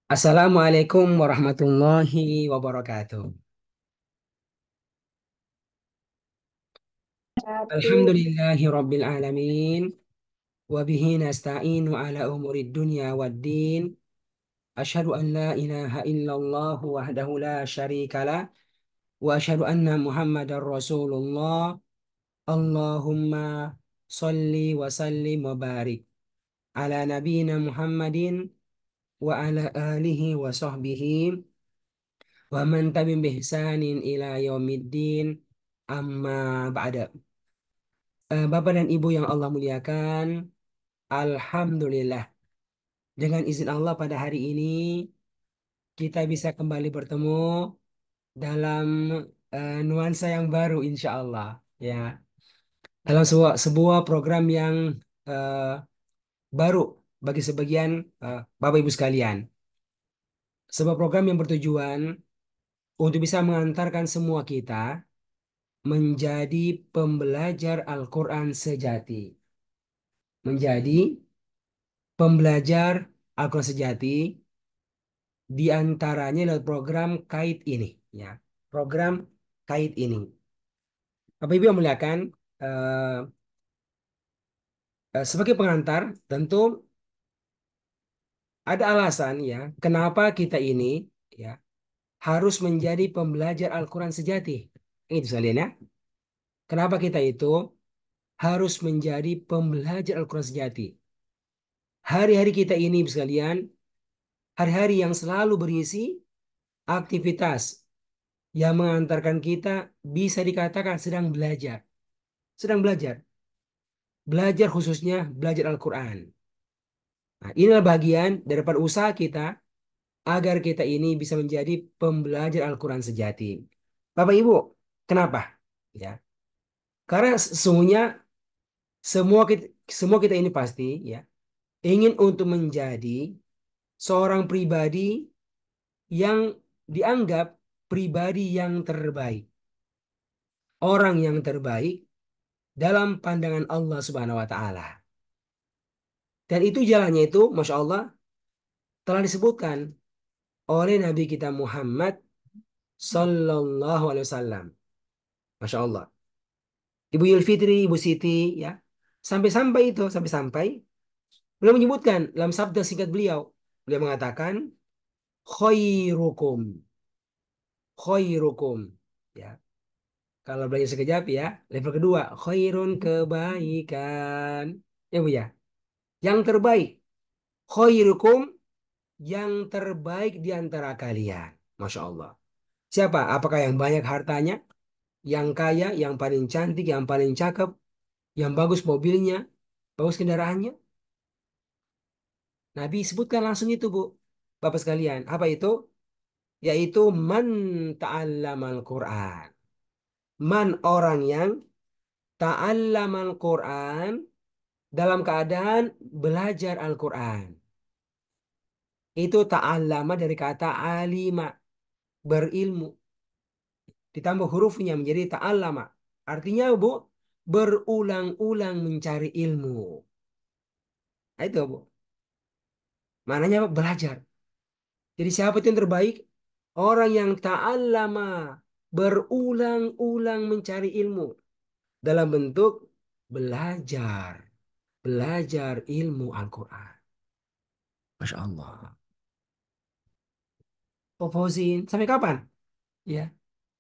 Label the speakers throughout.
Speaker 1: Assalamualaikum warahmatullahi wabarakatuh.
Speaker 2: Satu.
Speaker 1: Alhamdulillahi rabbil alamin. Wabihi nasta'inu ala umurid dunya waddin. Ashadu an la ilaha illallah wahdahu la syarika lah. Wa ashadu anna muhammadar rasulullah. Allahumma salli wa sallim wa barik. Ala nabina muhammadin wa ala alihi wa sahbihi. Wa man tabi'in bihsanin ila yaumiddin. Amma ba'da. Bapak dan Ibu yang Allah muliakan, Alhamdulillah. Dengan izin Allah pada hari ini kita bisa kembali bertemu dalam nuansa yang baru insya Allah. Ya, dalam sebuah program yang eh, baru bagi sebagian Bapak Ibu sekalian. Sebuah program yang bertujuan untuk bisa mengantarkan semua kita menjadi pembelajar Al-Quran sejati. Menjadi pembelajar Al-Quran sejati. Di antaranya lewat program kait ini, ya. Program kait ini. Bapak Ibu yang muliakan, eh, sebagai pengantar, tentu ada alasan ya, kenapa kita ini ya harus menjadi pembelajar Al-Quran sejati. Itu sekalian ya. Kenapa kita itu harus menjadi pembelajar Al-Quran sejati? Hari-hari kita ini, sekalian, hari-hari yang selalu berisi aktivitas yang mengantarkan kita bisa dikatakan sedang belajar. Sedang belajar. Belajar khususnya belajar Al-Quran. Nah, inilah bagian daripada usaha kita agar kita ini bisa menjadi pembelajar Al-Quran sejati. Bapak Ibu, kenapa? Ya, karena sesungguhnya semua kita, semua kita ini pasti ya ingin untuk menjadi seorang pribadi yang dianggap pribadi yang terbaik, orang yang terbaik dalam pandangan Allah Subhanahu wa taala. Dan itu jalannya itu, Masya Allah, telah disebutkan oleh Nabi kita Muhammad Sallallahu Alaihi Wasallam. Masya Allah. Ibu Yulfitri, Ibu Siti, ya. Sampai-sampai itu, sampai-sampai. Beliau menyebutkan dalam sabda singkat beliau. Beliau mengatakan, khairukum, khairukum. Ya. Kalau belajar sekejap ya, level kedua, khairun kebaikan. Ya Bu ya. Yang terbaik, khairukum, yang terbaik di antara kalian. Masya Allah. Siapa? Apakah yang banyak hartanya? Yang kaya, yang paling cantik, yang paling cakep, yang bagus mobilnya, bagus kendaraannya. Nabi sebutkan langsung itu, Bu. Bapak sekalian, apa itu? Yaitu man ta'allamal Quran. Man, orang yang ta'allamal Quran dalam keadaan belajar Al-Quran. Itu ta'allama dari kata alima, berilmu. Ditambah hurufnya menjadi ta'allama. Artinya, Bu, berulang-ulang mencari ilmu. Nah, itu, Bu. Maknanya apa? Belajar. Jadi siapa itu yang terbaik? Orang yang ta'allama, berulang-ulang mencari ilmu dalam bentuk belajar, belajar ilmu Al-Quran. Masya Allah. Pak Fauzin, sampai kapan? Ya,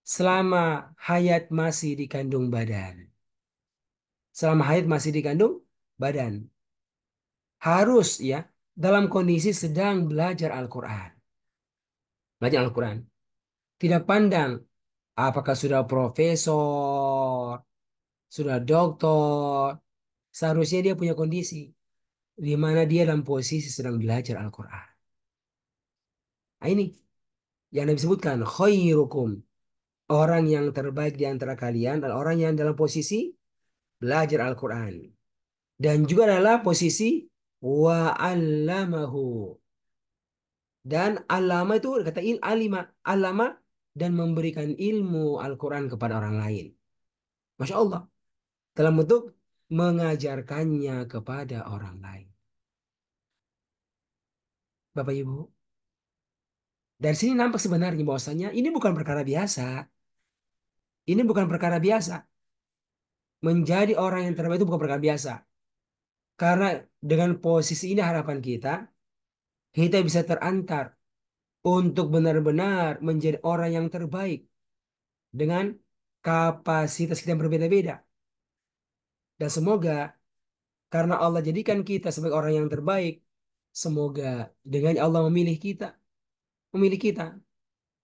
Speaker 1: selama hayat masih dikandung badan. Selama hayat masih dikandung badan. Harus ya, dalam kondisi sedang belajar Al-Quran. Belajar Al-Quran. Tidak pandang apakah sudah profesor, sudah doktor. Seharusnya dia punya kondisi di mana dia dalam posisi sedang belajar Al-Quran. Nah, ini yang disebutkan khairukum. Orang yang terbaik di antara kalian adalah orang yang dalam posisi belajar Al-Quran. Dan juga adalah posisi wa'allamahu. Dan alama itu kata alima. Alama dan memberikan ilmu Al-Quran kepada orang lain. Masya Allah. Dalam bentuk mengajarkannya kepada orang lain. Bapak Ibu. Dari sini nampak sebenarnya bahwasanya ini bukan perkara biasa. Ini bukan perkara biasa. Menjadi orang yang terbaik itu bukan perkara biasa. Karena dengan posisi ini harapan kita bisa terantar untuk benar-benar menjadi orang yang terbaik dengan kapasitas kita yang berbeda-beda. Dan semoga karena Allah jadikan kita sebagai orang yang terbaik, semoga dengan Allah memilih kita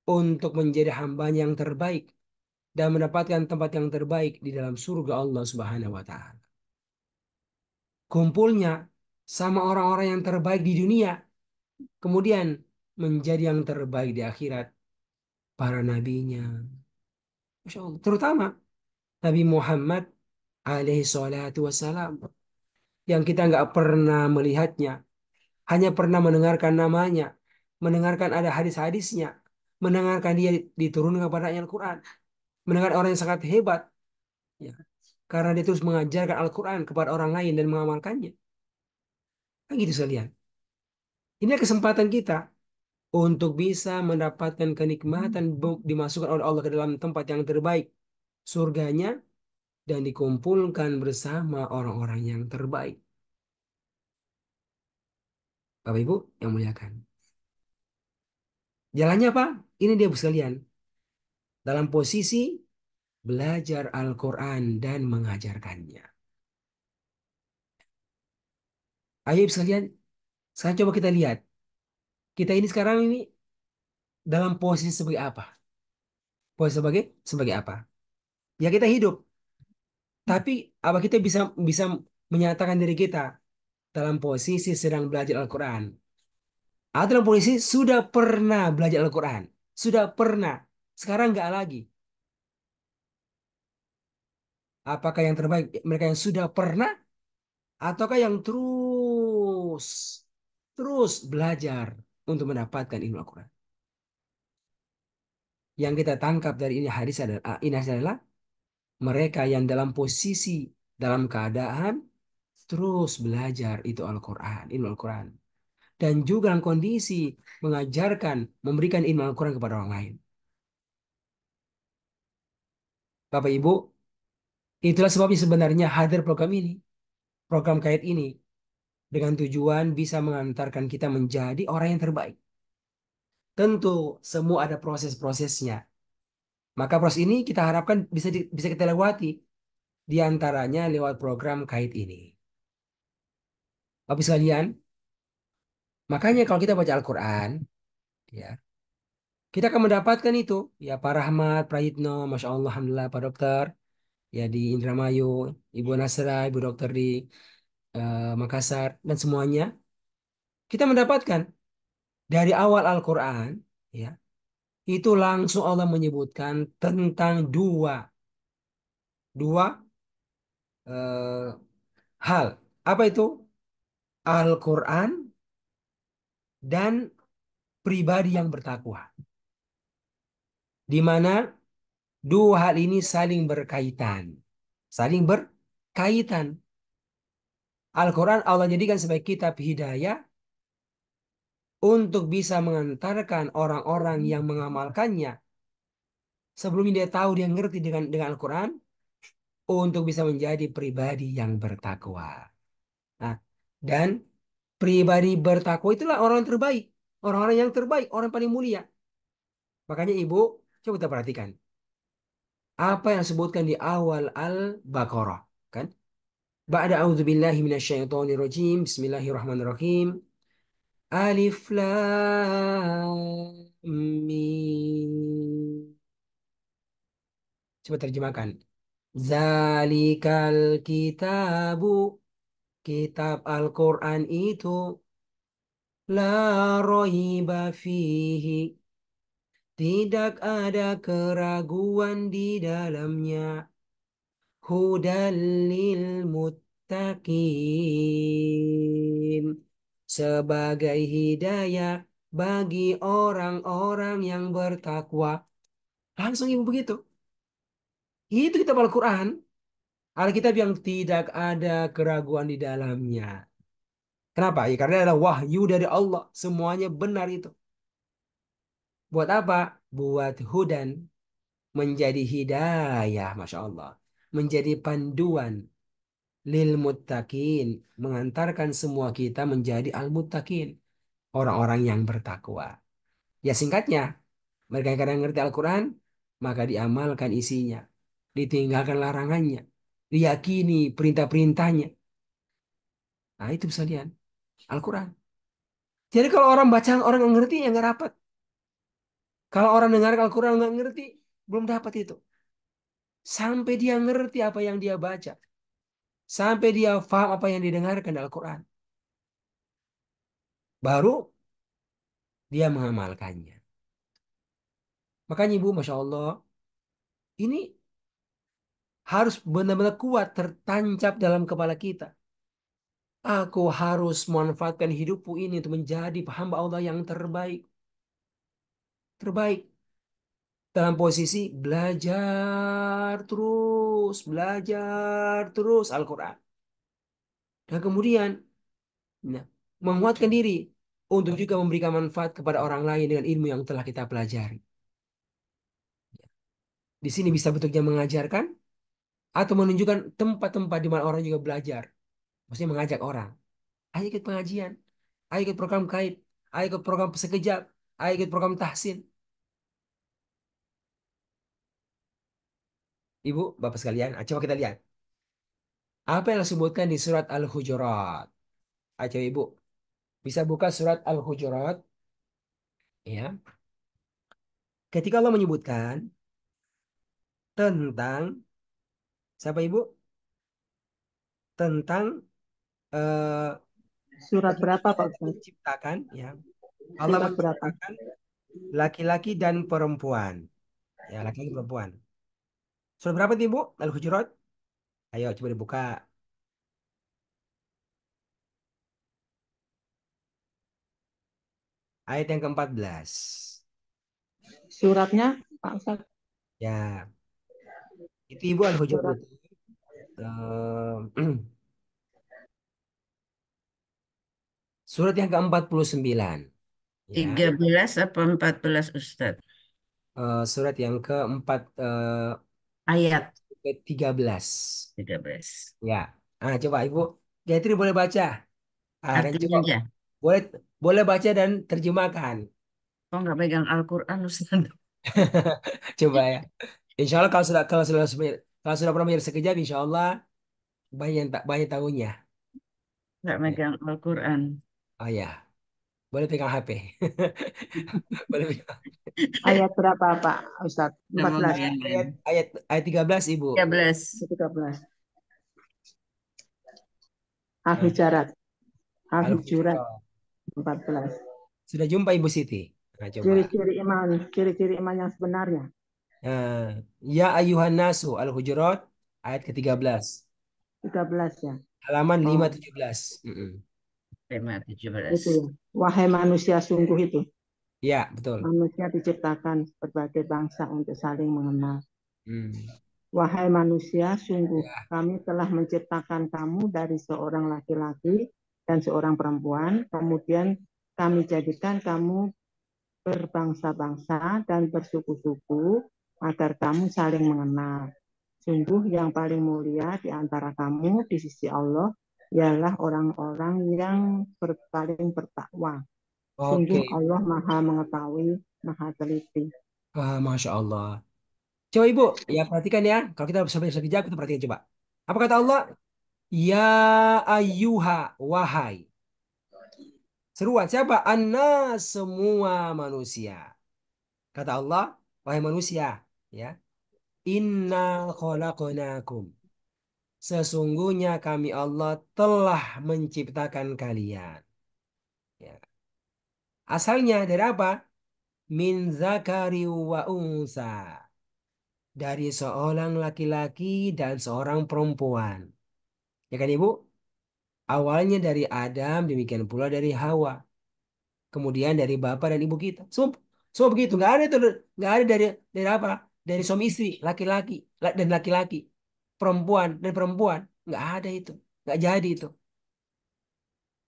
Speaker 1: untuk menjadi hambanya yang terbaik dan mendapatkan tempat yang terbaik di dalam surga Allah Subhanahu wa taala. Kumpulnya sama orang-orang yang terbaik di dunia, kemudian menjadi yang terbaik di akhirat, para nabinya. Masya Allah. Terutama Nabi Muhammad alaihi salatu wassalam yang kita nggak pernah melihatnya, hanya pernah mendengarkan namanya, mendengarkan ada hadis-hadisnya, mendengarkan dia diturunkan kepada Al-Quran, mendengar orang yang sangat hebat, ya, karena dia terus mengajarkan Al-Quran kepada orang lain dan mengamalkannya. Kan gitu sekalian. Ini kesempatan kita untuk bisa mendapatkan kenikmatan dimasukkan oleh Allah ke dalam tempat yang terbaik, surganya, dan dikumpulkan bersama orang-orang yang terbaik. Bapak Ibu yang muliakan. Jalannya apa? Ini dia Bu sekalian. Dalam posisi belajar Al-Quran dan mengajarkannya. Ayo Ibu sekalian, sekarang coba kita lihat. Kita ini sekarang ini dalam posisi sebagai apa? Posisi sebagai apa? Ya kita hidup. Tapi apa kita bisa bisa menyatakan diri kita dalam posisi sedang belajar Al-Quran? Atau dalam posisi sudah pernah belajar Al-Quran? Sudah pernah. Sekarang nggak lagi. Apakah yang terbaik mereka yang sudah pernah ataukah yang terus belajar untuk mendapatkan ilmu Al-Quran? Yang kita tangkap dari ini adalah mereka yang dalam posisi dalam keadaan terus belajar itu Al-Quran, ilmu Al-Quran. Dan juga dalam kondisi mengajarkan, memberikan ilmu Al-Quran kepada orang lain. Bapak Ibu, itulah sebabnya sebenarnya hadir program ini. Program kait ini dengan tujuan bisa mengantarkan kita menjadi orang yang terbaik. Tentu semua ada proses-prosesnya. Maka proses ini kita harapkan bisa kita lewati di antaranya lewat program kait ini. Bapak sekalian, makanya kalau kita baca Al-Quran, ya, kita akan mendapatkan itu, ya Pak Rahmat, Prayitno, Masya Allah, Alhamdulillah, Pak Dokter, ya di Indramayu, Ibu Nasra, Ibu Dokter di Makassar, dan semuanya, kita mendapatkan dari awal Al-Quran, ya, itu langsung Allah menyebutkan tentang dua eh, hal. Apa itu? Al-Quran dan pribadi yang bertakwa. Di mana dua hal ini saling berkaitan. Saling berkaitan. Al-Quran Allah jadikan sebagai kitab hidayah untuk bisa mengantarkan orang-orang yang mengamalkannya. Sebelum dia tahu, dia ngerti dengan Al-Quran untuk bisa menjadi pribadi yang bertakwa. Nah, dan pribadi bertakwa itulah orang yang terbaik. Orang-orang yang terbaik, orang yang paling mulia. Makanya Ibu, coba kita perhatikan. Apa yang disebutkan di awal Al-Baqarah. Kan? Ba'da a'udzubillahi minasyaitonirrajim. Bismillahirrahmanirrahim. Alif Lam Mim. Coba terjemahkan. Zalikal kitabu. Kitab Al-Quran itu. La roiba fihi. Tidak ada keraguan di dalamnya. Hudallil muttaqin. Sebagai hidayah bagi orang-orang yang bertakwa. Langsung ibu begitu. Itu kitab Al-Quran. Alkitab yang tidak ada keraguan di dalamnya. Kenapa? Ya, karena adalah wahyu dari Allah. Semuanya benar itu. Buat apa? Buat hudan. Menjadi hidayah. Masya Allah. Menjadi panduan. Lil muttaqin. Mengantarkan semua kita menjadi al-muttaqin. Orang-orang yang bertakwa. Ya singkatnya. Mereka yang kadang ngerti Al-Quran. Maka diamalkan isinya. Ditinggalkan larangannya. Diyakini perintah-perintahnya. Nah itu sekalian. Al-Quran. Jadi kalau orang baca, orang nggak ngerti, ya nggak dapat. Kalau orang dengar Al-Quran nggak ngerti, belum dapat itu. Sampai dia ngerti apa yang dia baca. Sampai dia paham apa yang didengarkan di Al-Quran. Baru dia mengamalkannya. Makanya Ibu, Masya Allah, ini harus benar-benar kuat tertancap dalam kepala kita. Aku harus memanfaatkan hidupku ini untuk menjadi hamba Allah yang terbaik. Terbaik. Dalam posisi belajar terus Al-Quran. Dan kemudian nah, menguatkan diri untuk juga memberikan manfaat kepada orang lain dengan ilmu yang telah kita pelajari. Di sini bisa bentuknya mengajarkan atau menunjukkan tempat-tempat di mana orang juga belajar. Maksudnya mengajak orang. Ayo ikut pengajian. Ayo ikut program kait. Ayo ikut program sekejap. Ayo ikut program tahsin. Ibu, Bapak sekalian, coba kita lihat. Apa yang disebutkan di surat Al-Hujurat? Ayo Ibu, bisa buka surat Al-Hujurat. Ya. Ketika Allah menyebutkan tentang, siapa Ibu? Tentang eh,
Speaker 2: Surat berapa
Speaker 1: bagaimana
Speaker 2: Pak
Speaker 1: Allah
Speaker 2: Ustaz?
Speaker 1: menciptakan, ya. Allah
Speaker 2: Surat berapa?
Speaker 1: menciptakan laki-laki dan perempuan. Ya, laki-laki perempuan. Surat berapa nih, Bu? Al-Hujurat? Ayo, coba dibuka. Ayat yang ke-14.
Speaker 2: Suratnya Pak Ustaz.
Speaker 1: Ya, itu Ibu Al-Hujurat
Speaker 2: Surat
Speaker 1: itu. Surat yang ke-49. Ya,
Speaker 3: 13 apa 14 Ustadz?
Speaker 1: surat yang keempat,
Speaker 3: Ayat
Speaker 1: ke-13.
Speaker 3: 13.
Speaker 1: Ya, coba Ibu. Gayatri boleh baca. Dan
Speaker 3: Artinya
Speaker 1: coba
Speaker 3: aja.
Speaker 1: boleh boleh baca dan terjemahkan.
Speaker 3: Kok nggak pegang Al-Quran Ustadz?
Speaker 1: Coba ya. Insya Allah kalau sudah pernah belajar sekejap, Insya Allah banyak yang tak banyak tahunya.
Speaker 3: Nggak
Speaker 1: Ya.
Speaker 3: megang Al-Quran.
Speaker 1: Oh ya, boleh pegang HP. Boleh pegang.
Speaker 2: ayat berapa Pak Ustaz?
Speaker 3: Semoga
Speaker 2: 14
Speaker 1: Ayat ayat ayat 13 Ibu.
Speaker 3: 13.
Speaker 2: 13.
Speaker 1: Nah,
Speaker 2: Al-Hujarat. Al-Hujurat
Speaker 1: Al-Hujurat.
Speaker 2: 14.
Speaker 1: Sudah jumpa Ibu Siti? Nah, coba.
Speaker 2: Ciri-ciri iman yang sebenarnya.
Speaker 1: Nah, ya ayuhan nasu Al-Hujurat ayat ke-13.
Speaker 2: 13 ya.
Speaker 1: Halaman
Speaker 2: Oh,
Speaker 1: 517.
Speaker 3: Tema
Speaker 2: itu
Speaker 3: 17.
Speaker 2: ya. Wahai manusia, sungguh itu.
Speaker 1: Ya, betul.
Speaker 2: Manusia diciptakan berbagai bangsa untuk saling mengenal.
Speaker 1: Hmm.
Speaker 2: Wahai manusia, sungguh
Speaker 1: Ya.
Speaker 2: kami telah menciptakan kamu dari seorang laki-laki dan seorang perempuan. Kemudian kami jadikan kamu berbangsa-bangsa dan bersuku-suku agar kamu saling mengenal. Sungguh yang paling mulia di antara kamu di sisi Allah ialah orang-orang yang paling bertakwa. Sungguh
Speaker 1: Oke.
Speaker 2: Allah Maha Mengetahui, Maha Teliti.
Speaker 1: Masya Allah. Coba Ibu, ya perhatikan ya. Kalau kita sampai sekejap, kita perhatikan coba. Apa kata Allah? Ya ayyuha, wahai. Seruan siapa? Anna semua manusia. Kata Allah, wahai manusia. Ya. Inna khalaqnakum. Sesungguhnya kami Allah telah menciptakan kalian. Ya. Asalnya dari apa? Min zakari wa unsa. Dari seorang laki-laki dan seorang perempuan. Ya kan Ibu? Awalnya dari Adam, demikian pula dari Hawa. Kemudian dari bapak dan ibu kita. Semua begitu. Nggak ada itu, nggak ada dari apa? Dari suami istri, laki-laki dan laki-laki, perempuan dan perempuan. Nggak ada itu. Nggak jadi itu.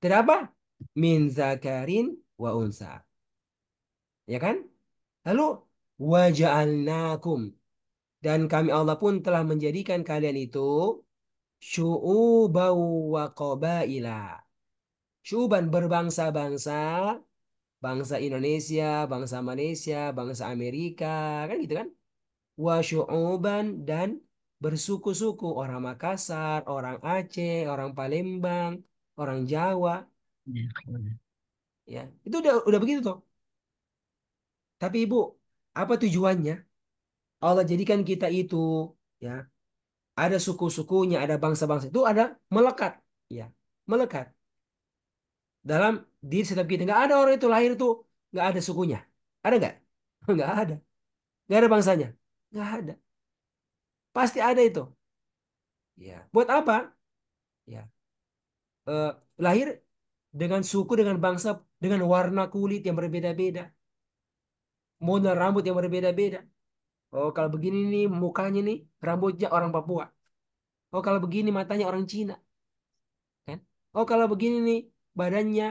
Speaker 1: Tidak apa? Min zakarin wa unsa. Ya kan? Lalu waja'alnakum. Dan kami Allah pun telah menjadikan kalian itu syu'uban wa qabaila. Syu'uban berbangsa-bangsa, bangsa Indonesia, bangsa Malaysia, bangsa Amerika, kan gitu kan? Wa syu'uban dan bersuku-suku, orang Makassar, orang Aceh, orang Palembang, orang Jawa,
Speaker 3: Ya.
Speaker 1: ya. Itu udah begitu toh. Tapi Ibu, apa tujuannya? Allah jadikan kita itu, ya, ada suku-sukunya, ada bangsa-bangsa itu ada melekat, ya, melekat dalam diri setiap kita. Nggak ada orang itu lahir tuh nggak ada sukunya, ada nggak? Nggak ada, nggak ada bangsanya, nggak ada. Pasti ada itu. Ya, buat apa? Ya, eh, lahir dengan suku, dengan bangsa, dengan warna kulit yang berbeda-beda, model rambut yang berbeda-beda. Oh, kalau begini nih mukanya nih rambutnya orang Papua. Oh, kalau begini matanya orang Cina, kan? Oh, kalau begini nih badannya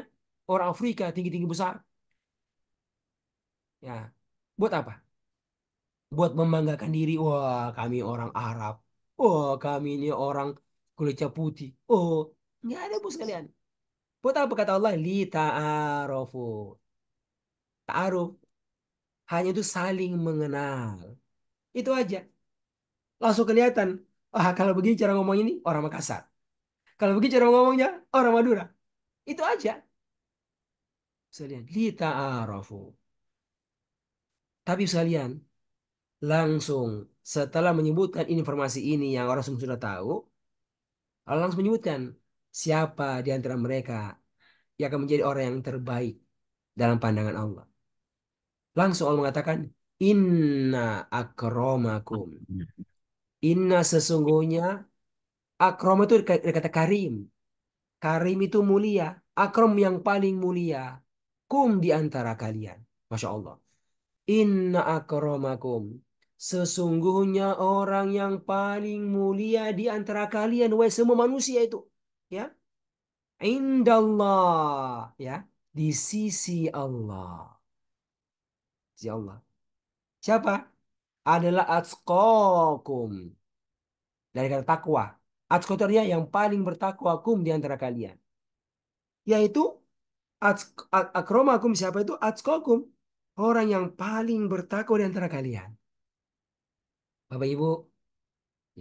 Speaker 1: orang Afrika tinggi-tinggi besar. Ya, buat apa? Buat membanggakan diri. Wah, kami orang Arab. Oh, kami ini orang kulitnya putih. Oh, nggak ada bu sekalian. Buat apa kata Allah? Li ta'arofu. Ta'aruf hanya itu saling mengenal. Itu aja. Langsung kelihatan. Ah, kalau begini cara ngomong ini orang Makassar. Kalau begini cara ngomongnya orang Madura. Itu aja. Sekalian. Li ta'arofu. Tapi sekalian, langsung setelah menyebutkan informasi ini yang orang semua sudah tahu, Allah langsung menyebutkan siapa di antara mereka yang akan menjadi orang yang terbaik dalam pandangan Allah. Langsung Allah mengatakan, Inna akromakum. Inna sesungguhnya, akrom itu dari kata karim. Karim itu mulia. Akrom yang paling mulia. Kum di antara kalian. Masya Allah. Inna akromakum. Sesungguhnya orang yang paling mulia di antara kalian. Wahai semua manusia itu. Ya. Indallah, ya, di sisi Allah. Sisi Allah. Siapa? Adalah atqakum. Dari kata takwa. Atqa itu artinya yang paling bertakwa kum di antara kalian. Yaitu akromakum, siapa itu? Atqakum. Orang yang paling bertakwa di antara kalian. Bapak Ibu,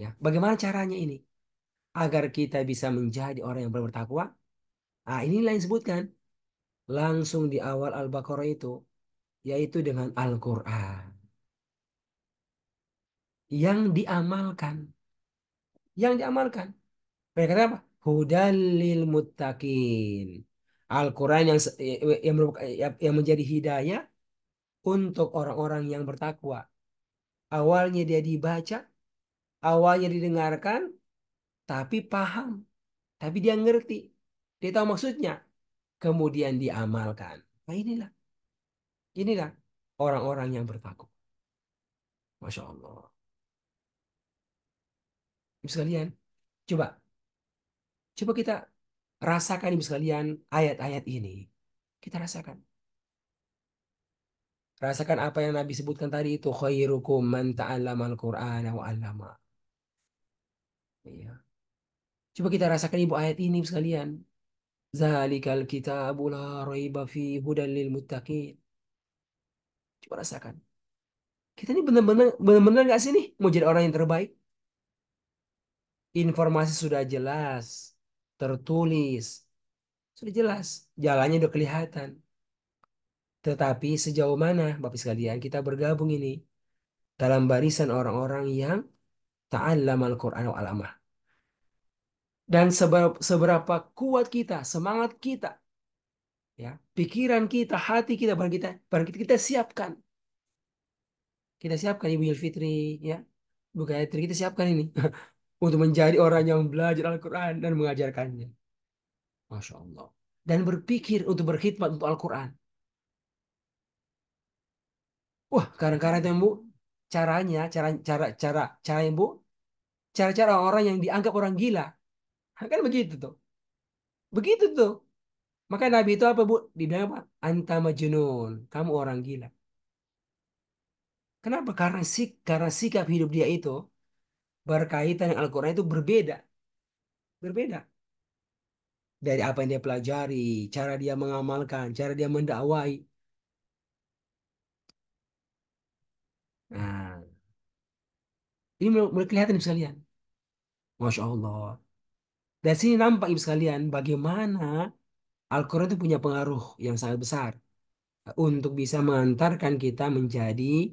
Speaker 1: ya, bagaimana caranya ini? Agar kita bisa menjadi orang yang bertakwa. Ah, inilah yang disebutkan langsung di awal Al-Baqarah itu, yaitu dengan Al-Quran yang diamalkan, yang diamalkan. Mereka kata apa? Hudalil muttaqin. Al-Quran yang menjadi hidayah untuk orang-orang yang bertakwa. Awalnya dia dibaca, awalnya didengarkan, tapi paham, tapi dia ngerti, dia tahu maksudnya, kemudian diamalkan. Nah inilah orang-orang yang bertakwa. Masya Allah. Ibu sekalian, coba Coba kita rasakan ibu sekalian ayat-ayat ini. Kita rasakan. Rasakan apa yang Nabi sebutkan tadi itu. Khairukum man ta'allamal Qur'ana wa 'allama. Iya. Coba kita rasakan ibu ayat ini ibu sekalian. Zalikal kitabu la raiba fi hudan lil muttaqin. Coba rasakan. Kita ini benar-benar nggak sih nih mau jadi orang yang terbaik? Informasi sudah jelas, tertulis, sudah jelas, jalannya udah kelihatan. Tetapi sejauh mana Bapak sekalian kita bergabung ini dalam barisan orang-orang yang ta'allam al-Quran wa alamah. Dan seberapa kuat kita, semangat kita, ya, pikiran kita, hati kita, barang kita siapkan. Kita siapkan Ibu Fitri, ya, Bu Gayatri, kita siapkan ini untuk menjadi orang yang belajar Al-Quran dan mengajarkannya. Masya Allah. Dan berpikir untuk berkhidmat untuk Al-Quran. Wah, kadang-kadang itu Bu, caranya, cara yang Bu, cara-cara orang yang dianggap orang gila. Kan begitu tuh. Begitu tuh. Maka Nabi itu apa Bu? Dibilang apa? Anta majnun. Kamu orang gila. Kenapa? Karena sikap hidup dia itu berkaitan dengan Al-Quran itu berbeda. Berbeda. Dari apa yang dia pelajari, cara dia mengamalkan, cara dia mendakwai. Nah, ini mulai kelihatan Ibu sekalian. Masya Allah. Dari sini nampak Ibu sekalian bagaimana Al-Quran itu punya pengaruh yang sangat besar untuk bisa mengantarkan kita menjadi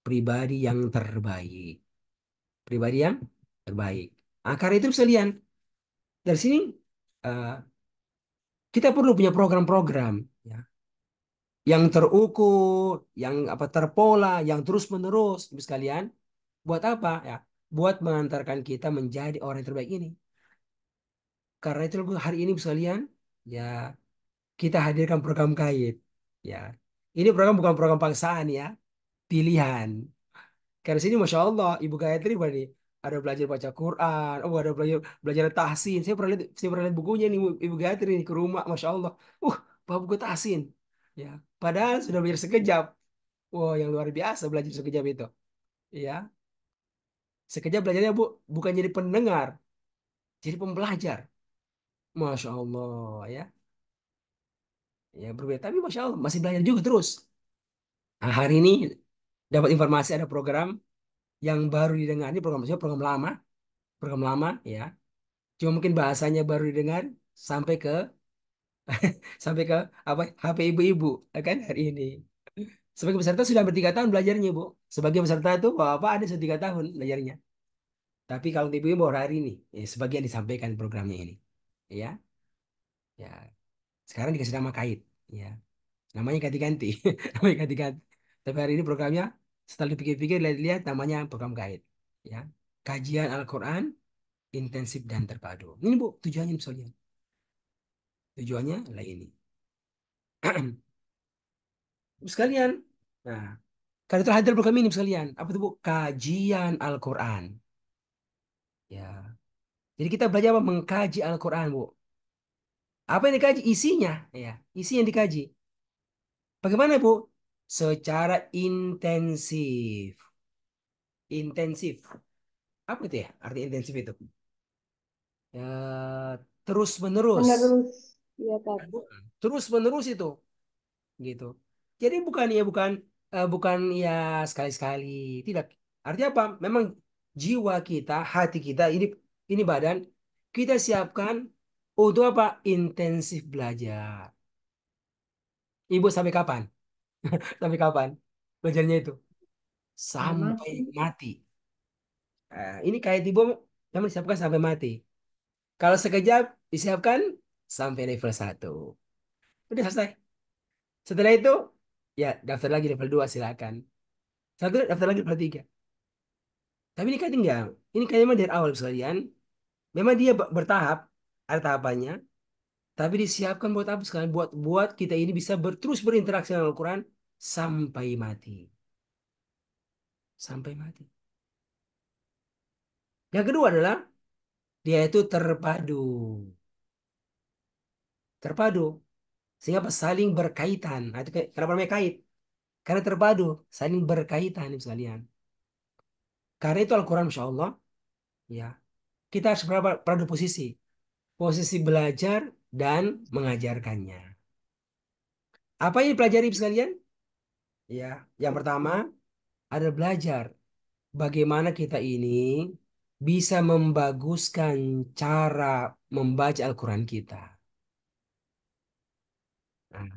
Speaker 1: pribadi yang terbaik. Pribadi yang terbaik. Karena itu sekalian, dari sini eh, kita perlu punya program-program ya, yang terukur, yang apa terpola, yang terus-menerus, Ibu sekalian. Buat apa ya? Buat mengantarkan kita menjadi orang yang terbaik ini. Karena itu hari ini Ibu sekalian, ya kita hadirkan program kait. Ya, ini program bukan program paksaan ya, pilihan. Karena sini Masya Allah, Ibu Gayatri nih, ada belajar baca Quran, oh ada belajar belajar tahsin. Saya pernah lihat bukunya nih Ibu Gayatri nih ke rumah, Masya Allah. Bapak buku tahsin. Ya, padahal sudah belajar sekejap. Wah, yang luar biasa belajar sekejap itu. Ya, sekejap belajarnya Bu, bukan jadi pendengar, jadi pembelajar. Masya Allah ya. Ya berbeda, tapi Masya Allah masih belajar juga terus. Nah, hari ini dapat informasi ada program yang baru didengar. Ini program maksudnya program lama ya. Cuma mungkin bahasanya baru didengar sampai ke sampai ke apa HP ibu-ibu ya kan hari ini. Sebagai peserta sudah ber 3 tahun belajarnya Bu. Sebagai peserta itu Bapak ada sudah 3 tahun belajarnya. Tapi kalau ibu-ibu baru hari ini, sebagian disampaikan programnya ini. Ya, ya. Sekarang dikasih nama kait. Ya, namanya ganti-ganti. Namanya ganti-ganti. Tapi hari ini programnya setelah dipikir-pikir lihat-lihat namanya program kait. Ya, kajian Al-Quran intensif dan terpadu. Ini Bu tujuannya misalnya. Tujuannya adalah ini. Sekalian. Nah, kalau terhadir program ini sekalian, apa itu Bu? Kajian Al-Quran. Ya. Jadi kita belajar apa? Mengkaji Al-Quran, Bu. Apa yang dikaji? Isinya. Ya, isi yang dikaji. Bagaimana, Bu? Secara intensif. Intensif. Apa itu ya? Arti intensif itu. Ya, terus menerus.
Speaker 2: Menerus, ya Kak.
Speaker 1: Terus menerus itu, gitu. Jadi bukan ya sekali-sekali. Tidak. Artinya apa? Memang jiwa kita, hati kita, ini badan kita siapkan untuk apa? Intensif belajar. Ibu sampai kapan? Sampai kapan? Belajarnya itu
Speaker 2: Sampai
Speaker 1: sampai
Speaker 2: mati.
Speaker 1: mati. Ini kayak ibu memang disiapkan sampai mati. Kalau sekejap disiapkan sampai level 1. Udah selesai. Setelah itu ya daftar lagi level 2 silakan. Satu daftar lagi level 3. Tapi ini kayak tinggal. Ini kayaknya memang dari awal sekalian. Memang dia bertahap, ada tahapannya. Tapi disiapkan buat apa sekalian? Buat kita ini bisa terus berinteraksi dengan Al-Quran sampai mati. Sampai mati. Yang kedua adalah dia itu terpadu. Terpadu. Sehingga apa? Saling berkaitan. Nah, itu kenapa namanya kait? Karena terpadu. Saling berkaitan ini sekalian. Karena itu Al-Quran Masya Allah. Ya, kita harus berada posisi. Posisi belajar dan mengajarkannya. Apa yang dipelajari sekalian? Ya, yang pertama ada belajar bagaimana kita ini bisa membaguskan cara membaca Al-Quran kita. Nah,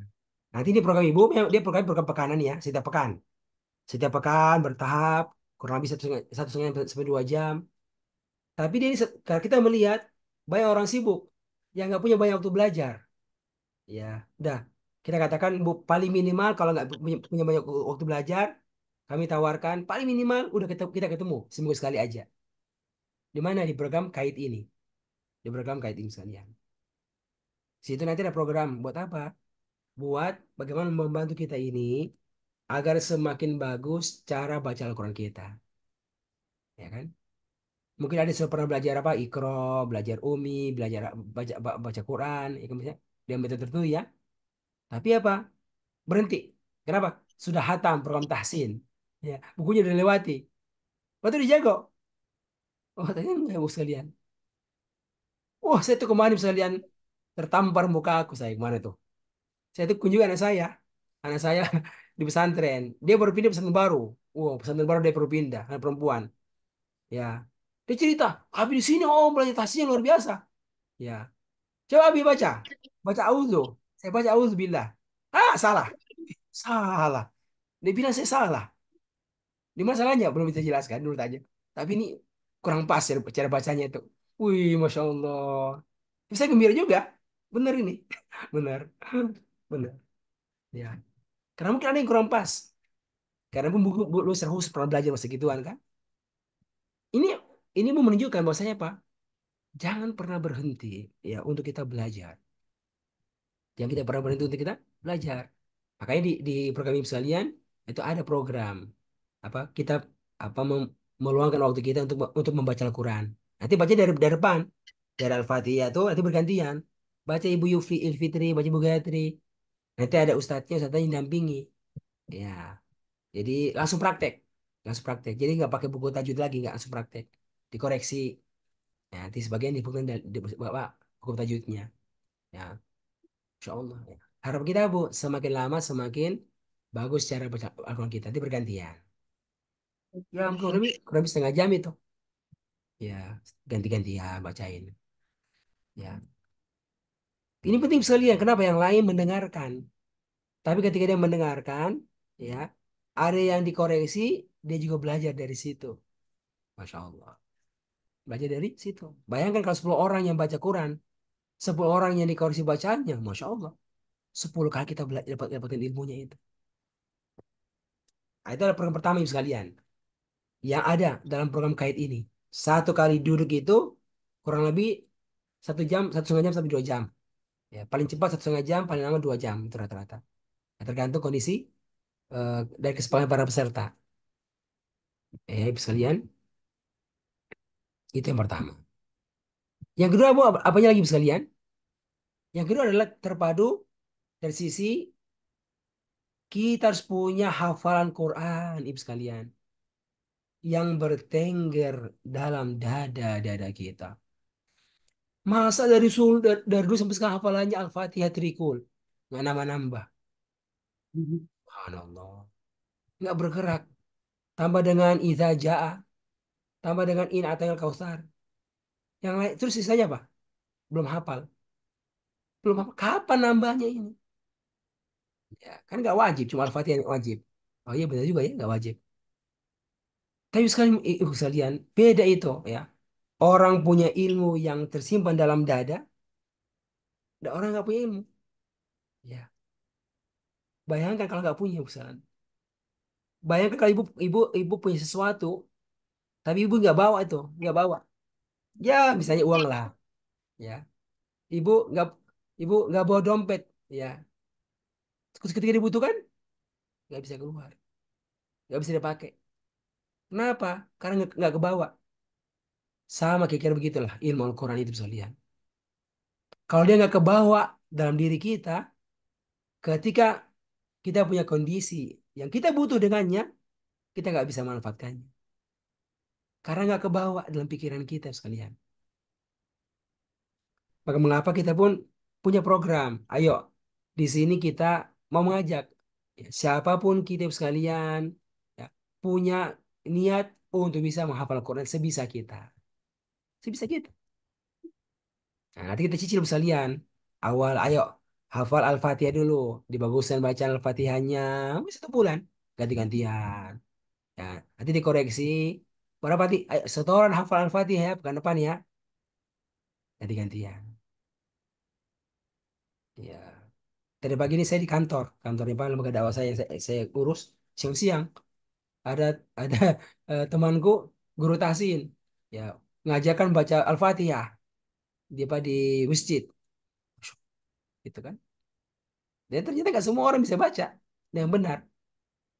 Speaker 1: nanti ini program ibu, dia program pekanan ya, setiap pekan. Setiap pekan bertahap, kurang lebih 1,5 sampai 2 jam. Tapi dia ini, kalau kita melihat banyak orang sibuk yang nggak punya banyak waktu belajar. Ya, udah. Kita katakan Bu, paling minimal kalau nggak punya banyak waktu belajar, kami tawarkan paling minimal udah kita ketemu seminggu sekali aja. Di mana di program kait ini, di program kait ini sekalian. Situ nanti ada program buat apa? Buat bagaimana membantu kita ini agar semakin bagus cara baca Al-Quran kita, ya kan? Mungkin ada yang sudah pernah belajar apa? Iqra, belajar Umi, belajar baca Quran, ya kan? dia metode tertentu ya. Tapi apa? Berhenti. Kenapa? Sudah hatam program tahsin. Ya, bukunya udah lewati. Waktu dijago. Oh, tanya enggak bu sekalian. Oh, saya tuh kemarin sekalian tertampar muka aku saya kemana tuh. Saya tuh kunjungi anak saya. Anak saya di pesantren. Dia baru pindah pesantren baru. Wow, pesantren baru dia baru pindah. Anak perempuan. Ya. Dia cerita, habis di sini oh belajar tahsinnya luar biasa. Ya. Coba Abi baca. Baca auzu. Saya baca auzu billah. Ah, salah. Salah. Dia bilang saya salah. Di masalahnya belum bisa jelaskan dulu aja. Tapi ini kurang pas ya cara bacanya itu. Wih, masya Allah. Tapi saya gembira juga. Bener ini. Bener. Bener. Ya. Karena mungkin ada yang kurang pas. Karena pun lu serhus pernah belajar masa gituan kan. Ini ini mau menunjukkan bahwasanya apa? Jangan pernah berhenti ya untuk kita belajar. Yang kita pernah berhenti untuk kita belajar. Makanya di program ini sekalian itu ada program apa kita apa meluangkan waktu kita untuk membaca Al-Quran. Nanti baca dari depan, dari Al-Fatihah tuh nanti bergantian. Baca Ibu Yufi Ilfitri, baca Ibu Gayatri. Nanti ada ustadznya yang dampingi. Ya, jadi langsung praktek, langsung praktek. Jadi nggak pakai buku tajwid lagi, nggak langsung praktek, dikoreksi. Ya, nanti sebagian dibukukan di bapak buku tajwidnya. Ya, Insya Allah. Ya. Harap kita Bu, semakin lama semakin bagus cara baca Al-Quran kita. Nanti bergantian. Ya, kurang lebih setengah jam itu. Ya, ganti-gantian bacain. Ya, ini penting sekali ya. Kenapa yang lain mendengarkan? Tapi ketika dia mendengarkan, ya, ada yang dikoreksi, dia juga belajar dari situ. Masya Allah. Belajar dari situ. Bayangkan kalau 10 orang yang baca Quran, 10 orang yang dikoreksi bacaannya, Masya Allah. 10 kali kita dapatin ilmunya itu. Nah, itu adalah program pertama ibu sekalian yang ada dalam program kait ini. Satu kali duduk itu kurang lebih 1 jam, 1,5 jam sampai 2 jam. Ya, paling cepat 1,5 jam, paling lama 2 jam itu rata-rata. Nah, tergantung kondisi dari kesepakatan para peserta. Ibu sekalian, itu yang pertama. Yang kedua, Bu, apanya lagi, Ibu sekalian? Yang kedua adalah terpadu dari sisi kita harus punya hafalan Quran, Ibu sekalian, yang bertengger dalam dada-dada kita. Masa dari dulu sampai sekarang hafalannya Al-Fatihah trikul, nggak nambah-nambah. Subhanallah. Nggak bergerak. Tambah dengan Idza Jaa, tambah dengan In Atayal Kautsar. Yang lain terus sisanya apa? Belum hafal. Belum hafal. Kapan nambahnya ini? Ya, kan nggak wajib, cuma Al-Fatihah yang wajib. Oh iya benar juga ya, nggak wajib. Tapi sekali ibu sekalian, beda itu ya. Orang punya ilmu yang tersimpan dalam dada, dan orang nggak punya ilmu. Ya, bayangkan kalau nggak punya, ibu sekalian. Bayangkan kalau ibu punya sesuatu, tapi ibu nggak bawa itu, nggak bawa. Ya, misalnya uang lah, ya. Ibu nggak ibu nggak bawa dompet, ya. Ketika dibutuhkan, nggak bisa keluar, nggak bisa dipakai. Kenapa? Karena nggak kebawa. Sama kira-kira begitulah ilmu Al-Quran itu bisa lihat. Kalau dia nggak kebawa dalam diri kita, ketika kita punya kondisi yang kita butuh dengannya, kita nggak bisa manfaatkannya. Karena nggak kebawa dalam pikiran kita sekalian. Maka mengapa kita pun punya program. Ayo, di sini kita mau mengajak ya, siapapun kita sekalian ya, punya niat untuk bisa menghafal Al-Quran sebisa kita. Sebisa kita. Nah, nanti kita cicil sekalian. Awal, ayo hafal Al-Fatihah dulu. Dibaguskan baca Al-Fatihahnya. 1 bulan. Ganti-gantian. Ya, nanti dikoreksi. Berapa nanti? Ayo, setoran hafal Al-Fatihah ya, pekan depan ya. Ganti-gantian. Ya. Tadi pagi ini saya di kantor. Kantornya Pak lembaga dakwah saya, saya urus siang-siang. Ada ada temanku guru tahsin. Ya, ngajarkan baca Al-Fatihah di apa di masjid. Gitu kan. Dan ternyata nggak semua orang bisa baca. Yang benar.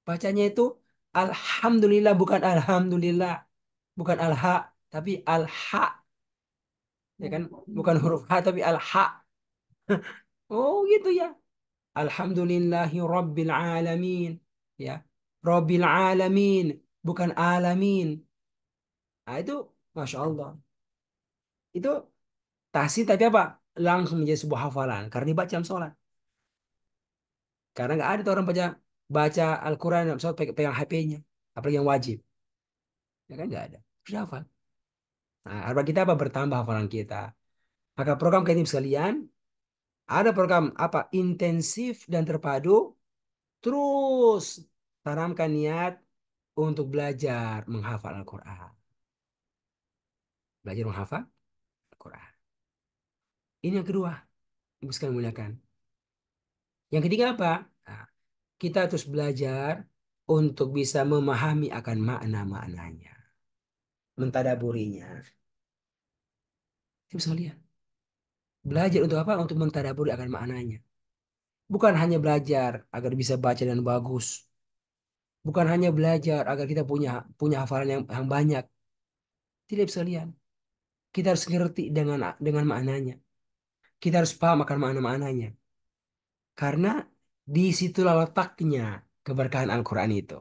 Speaker 1: Bacanya itu Alhamdulillah bukan Alhamdulillah. Bukan Al-Ha. Tapi Al-Ha. Ya kan? Bukan huruf H tapi Al-Ha. Oh gitu ya. Alhamdulillahi Rabbil Alamin. Ya. Rabbil Alamin. Bukan alamin. Nah itu Masya Allah. Itu tahsin tapi apa? Langsung menjadi sebuah hafalan. Karena dibaca dalam sholat. Karena nggak ada tuh orang baca baca Al-Quran dalam sholat pegang HP-nya. Apalagi yang wajib. Ya kan nggak ada. Sudah hafal. Nah, harapan kita apa? Bertambah hafalan kita. Maka program kayak ini sekalian, ada program apa? Intensif dan terpadu. Terus tanamkan niat untuk belajar menghafal Al-Quran. Belajar menghafal Al-Quran. Ini yang kedua. Ibu sekalian muliakan. Yang ketiga apa? Nah, kita terus belajar untuk bisa memahami akan makna-maknanya. Mentadaburinya. Ibu sekalian. Belajar untuk apa? Untuk mentadaburi akan maknanya. Bukan hanya belajar agar bisa baca dan bagus. Bukan hanya belajar agar kita punya punya hafalan yang banyak. Tidak bisa lihat. Kita harus ngerti dengan maknanya. Kita harus paham akan makna-maknanya. Karena disitulah letaknya keberkahan Al-Quran itu.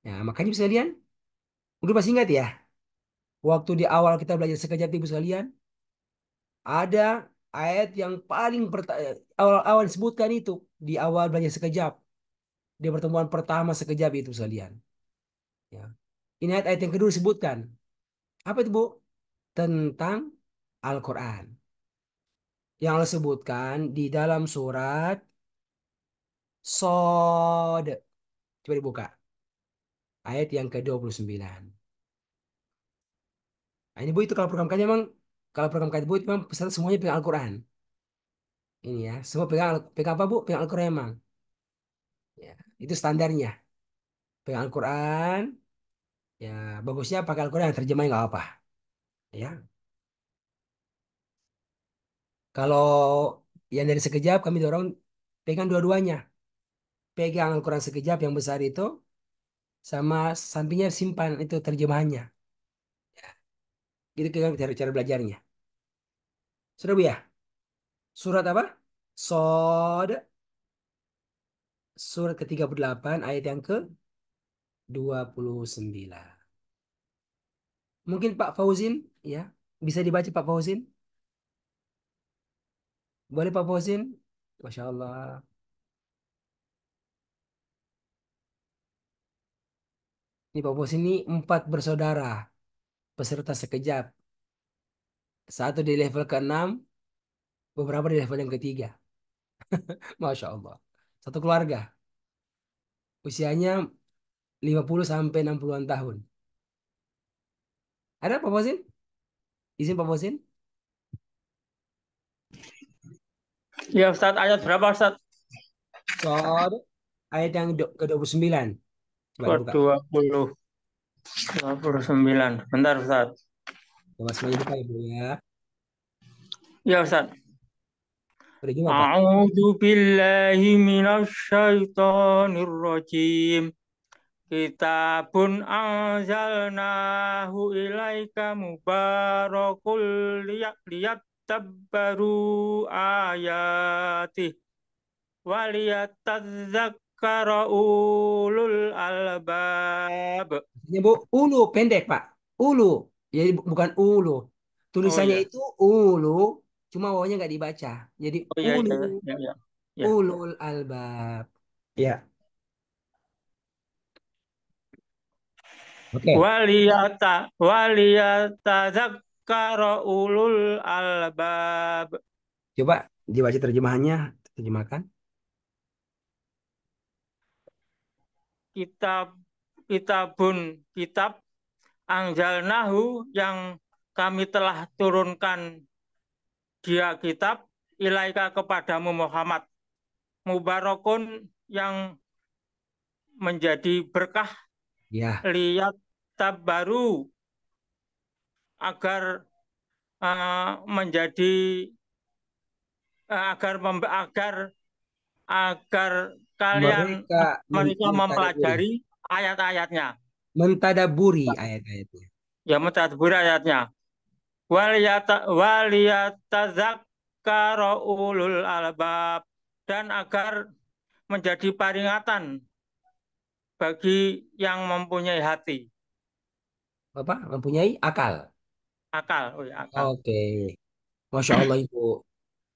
Speaker 1: Ya, makanya bisa sekalian, mungkin masih ingat ya, waktu di awal kita belajar sekejap ibu sekalian, ada ayat yang paling awal-awal disebutkan itu di awal belajar sekejap, di pertemuan pertama sekejap itu sekalian. Ya. Ini ayat-ayat yang kedua disebutkan. Apa itu Bu? Tentang Al-Quran. Yang Allah sebutkan di dalam surat Sod. Coba dibuka. Ayat yang ke-29. Nah, ini Bu itu kalau program kajian memang kalau program kajian Bu itu memang peserta semuanya pegang Al-Quran. Ini ya, semua pegang apa Bu? Pegang Al-Quran memang. Ya, itu standarnya. Pegang Al-Quran, ya bagusnya pakai Al-Quran yang terjemahnya nggak apa. Ya, kalau yang dari sekejap kami dorong pegang dua-duanya. Pegang Al-Quran sekejap yang besar itu, sama sampingnya simpan itu terjemahannya. Gitu kan cara belajarnya. Sudah Bu ya? Surat apa? Sod, surat ke-38 ayat yang ke-29. Mungkin Pak Fauzin, ya, bisa dibaca Pak Fauzin? Boleh Pak Fauzin? Masya Allah. Ini Pak Fauzin ini 4 bersaudara, peserta sekejap. Satu di level ke-6, beberapa di level yang ketiga. Masya Allah. Satu keluarga. Usianya 50 sampai 60-an tahun. Ada Pak Fauzin? Izin Pak Fauzin?
Speaker 4: Ya Ustaz, ayat berapa Ustaz?
Speaker 1: Sod, ayat yang ke-29. Coba
Speaker 4: Ke
Speaker 1: dibuka.
Speaker 4: 29. Bentar Ustaz.
Speaker 1: Coba semuanya buka Ibu ya.
Speaker 4: Ya Ustaz.
Speaker 1: Udah juga Pak.
Speaker 4: A'udzu billahi minasyaitonir rajim. Kitabun anzalnahu ilaika mubarakul liyadabbaru ayatih waliyatadzakkara ulul albab.
Speaker 1: Maksudnya Bu, ulu pendek Pak. Ulu. Jadi bukan ulu.
Speaker 4: Oh
Speaker 1: Tulisannya
Speaker 4: ya.
Speaker 1: itu ulu, cuma wawanya nggak dibaca. Jadi
Speaker 4: Oh ya
Speaker 1: ulu,
Speaker 4: ya ya ya. Ya.
Speaker 1: ulul albab. Ya, oke.
Speaker 4: Waliyatadzakkara ulul albab.
Speaker 1: Coba dibaca terjemahannya, terjemahkan.
Speaker 4: Kitab kitab anzalnahu yang kami telah turunkan dia kitab ilaika kepadamu Muhammad mubarakun yang menjadi berkah
Speaker 1: Ya,
Speaker 4: lihat tabaru agar menjadi agar agar kalian
Speaker 1: mereka
Speaker 4: mereka
Speaker 1: mentadaburi.
Speaker 4: mempelajari ayat-ayatnya
Speaker 1: Mentadaburi ayat-ayatnya.
Speaker 4: ya mentadaburi ayatnya waliyatadzakkaru ulul albab, dan agar menjadi peringatan bagi yang mempunyai hati,
Speaker 1: Apa? Mempunyai akal.
Speaker 4: akal, oh ya, akal.
Speaker 1: Oke. Masya Allah Ibu.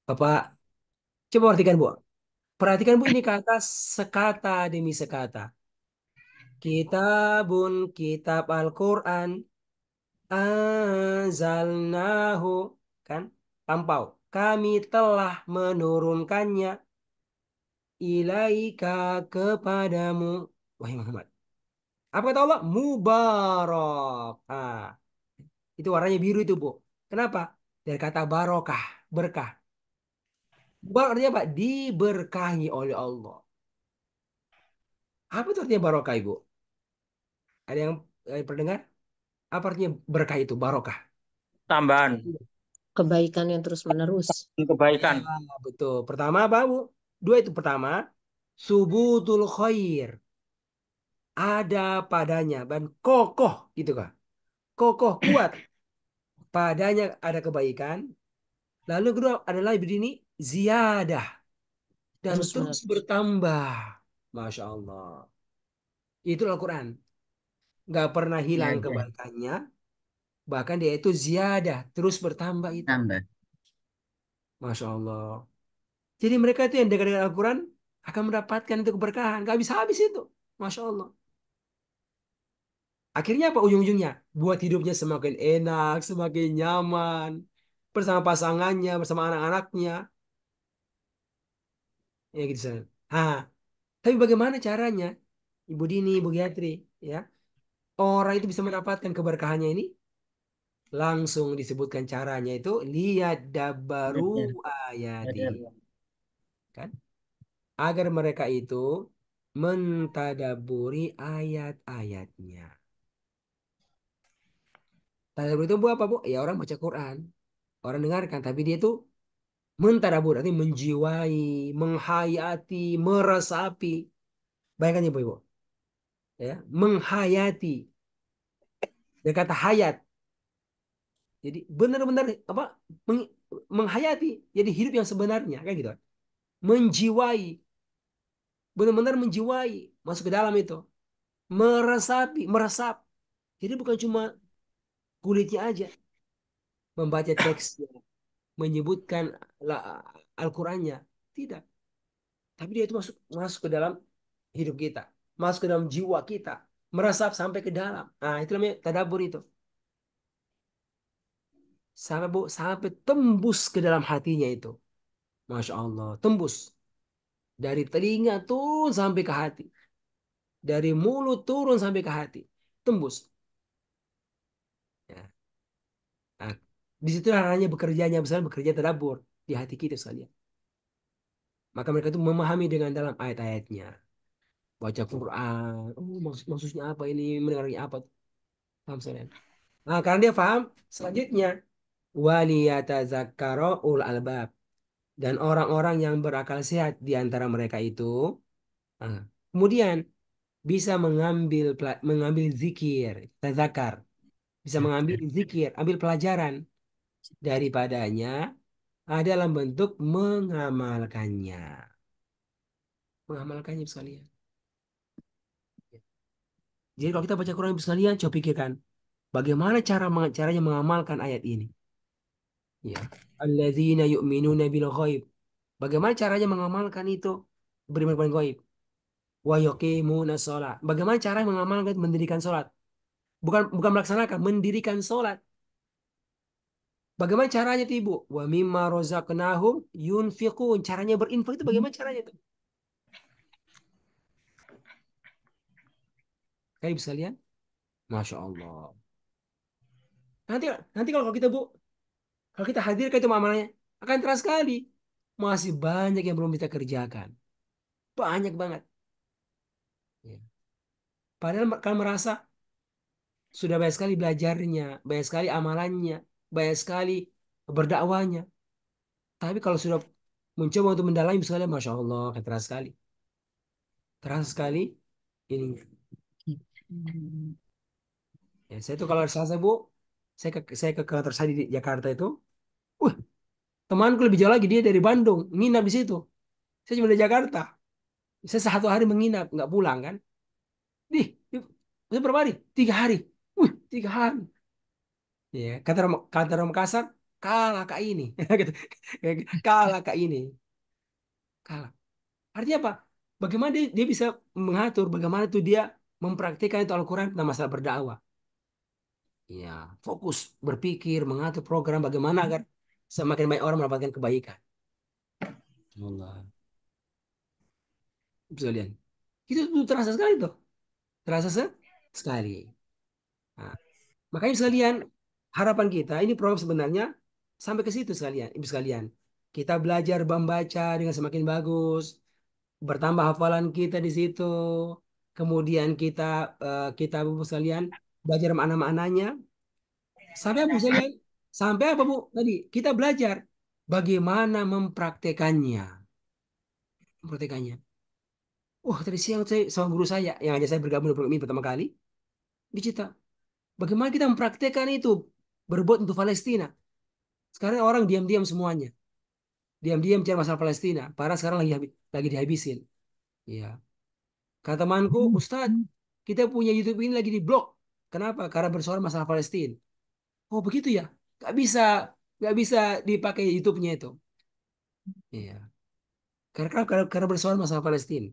Speaker 1: Bapak, coba perhatikan Bu. Perhatikan Bu ini kata sekata demi sekata. Kitabun, kitab Al-Quran. Anzalnahu. Kan? Lampau. Kami telah menurunkannya ilaika kepadamu. Wahai Muhammad. Apa kata Allah? Mubarak. Itu warnanya biru itu, Bu. Kenapa? Dari kata barokah, berkah. Mubarak artinya apa? Diberkahi oleh Allah. Apa itu artinya barokah, Ibu? Ada yang pernah dengar? Apa artinya berkah itu? Barokah.
Speaker 4: Tambahan
Speaker 5: Kebaikan yang terus-menerus.
Speaker 1: Ya,
Speaker 4: kebaikan,
Speaker 1: betul. Pertama apa, Bu? Dua itu pertama. Subutul khair. Ada padanya. Dan kokoh, gitu kah? Kokoh, kuat. Padanya ada kebaikan. Lalu kedua adalah begini. Ziyadah. Dan terus
Speaker 5: Terus-menerus.
Speaker 1: bertambah. Masya Allah. Itu Al-Quran. Nggak pernah
Speaker 3: Ya
Speaker 1: hilang
Speaker 3: ada.
Speaker 1: kebaikannya. Bahkan dia itu ziyadah. Terus bertambah itu.
Speaker 3: Tambah.
Speaker 1: Masya Allah. Jadi mereka itu yang dekat dengan Al-Quran akan mendapatkan itu keberkahan. Nggak bisa habis itu. Masya Allah. Akhirnya apa ujung-ujungnya? Buat hidupnya semakin enak, semakin nyaman. Bersama pasangannya, bersama anak-anaknya. Ya gitu. Ah, tapi bagaimana caranya? Ibu Dini, Ibu Gayatri, ya. Orang itu bisa mendapatkan keberkahannya ini langsung disebutkan caranya itu lihat dabaru
Speaker 3: Benar.
Speaker 1: ayati,
Speaker 3: Benar.
Speaker 1: kan? Agar mereka itu mentadaburi ayat-ayatnya. Tadabbur itu bu apa bu? Ya orang baca Quran, orang dengarkan, tapi dia itu mentadabur, artinya menjiwai, menghayati, meresapi. Bayangkan ibu ibu, ya, menghayati. Dia kata hayat, jadi benar-benar apa? meng- menghayati, jadi hidup yang sebenarnya, kayak gitu. Menjiwai, benar-benar menjiwai, masuk ke dalam itu, meresapi, meresap. Jadi bukan cuma kulitnya aja, membaca teksnya, menyebutkan Al-Qur'annya, tidak. Tapi dia itu masuk masuk ke dalam hidup kita, masuk ke dalam jiwa kita, meresap sampai ke dalam. Nah, itu namanya tadabbur itu. Sampai bu, sampai tembus ke dalam hatinya itu. Masya Allah, tembus. Dari telinga turun sampai ke hati. Dari mulut turun sampai ke hati. Tembus. Ya. Nah, di situ hanya bekerjanya besar bekerja tadabbur di hati kita sekalian. Maka mereka itu memahami dengan dalam ayat-ayatnya. Baca Quran. Oh, maksudnya apa ini? Mendengarnya apa? Paham sekalian. Nah, karena dia paham, selanjutnya waliyatazakkaru ul albab, dan orang-orang yang berakal sehat di antara mereka itu nah, kemudian bisa mengambil zikir, tazakar, bisa mengambil zikir, ambil pelajaran daripadanya dalam bentuk mengamalkannya. Mengamalkannya sekalian. Jadi kalau kita baca Quran sekalian, coba pikirkan bagaimana caranya mengamalkan ayat ini. Ya. Alladzina yu'minuna bil ghaib. Bagaimana caranya mengamalkan itu? Beriman kepada gaib. Wa yuqimuna sholat. Bagaimana cara mengamalkan mendirikan sholat? Bukan bukan melaksanakan, mendirikan sholat. Bagaimana caranya itu Ibu? Wa mimma razaqnahum yunfiqun. Caranya berinfak itu bagaimana caranya itu? Kayak bisa lihat? Masya Allah. Nanti nanti kalau kita Bu, kalau kita hadirkan itu amalnya, akan terasa sekali. Masih banyak yang belum kita kerjakan. Banyak banget. Ya. Padahal kalau merasa sudah banyak sekali belajarnya, banyak sekali amalannya, banyak sekali berdakwanya. Tapi kalau sudah mencoba untuk mendalami misalnya, Masya Allah, akan terasa sekali. Terasa sekali ini.
Speaker 5: Hmm.
Speaker 1: Ya, saya tuh kalau selesai Bu, Saya ke kantor saya di Jakarta itu. Wah, temanku lebih jauh lagi, dia dari Bandung, nginap di situ. Saya cuma dari Jakarta. Saya 1 hari menginap, nggak pulang kan. Saya berapa hari? 3 hari. Wih, 3 hari. Ya, kata orang Makassar, kalah kak ini. Gitu. Kalah kak ini. Kalah. Artinya apa? Bagaimana dia bisa mengatur, bagaimana tuh dia mempraktikkan itu Al-Quran tentang masalah berdakwah. Ya, fokus berpikir, mengatur program bagaimana agar semakin banyak orang mendapatkan kebaikan. Allah. Bisa lihat. Itu terasa sekali tuh. Terasa sekali. Nah, makanya sekalian, harapan kita ini program sebenarnya sampai ke situ sekalian, ibu sekalian. Kita belajar membaca dengan semakin bagus, bertambah hafalan kita di situ. Kemudian kita ibu sekalian belajar makna-maknanya. Sampai apa bu sekalian? Sampai apa bu? Tadi kita belajar bagaimana mempraktekannya. Mempraktekannya. Oh, tadi siang saya sama guru saya yang aja saya bergabung di program ini pertama kali, dicerita bagaimana kita mempraktekkan itu berbuat untuk Palestina. Sekarang orang diam-diam semuanya. Diam-diam cari masalah Palestina. Padahal sekarang lagi dihabisin. Ya. Kata temanku, Ustadz, kita punya YouTube ini lagi di blok. Kenapa? Karena bersuara masalah Palestina. Oh begitu ya? Gak bisa, gak bisa dipakai YouTube-nya itu. Iya. Karena bersuara masalah Palestina.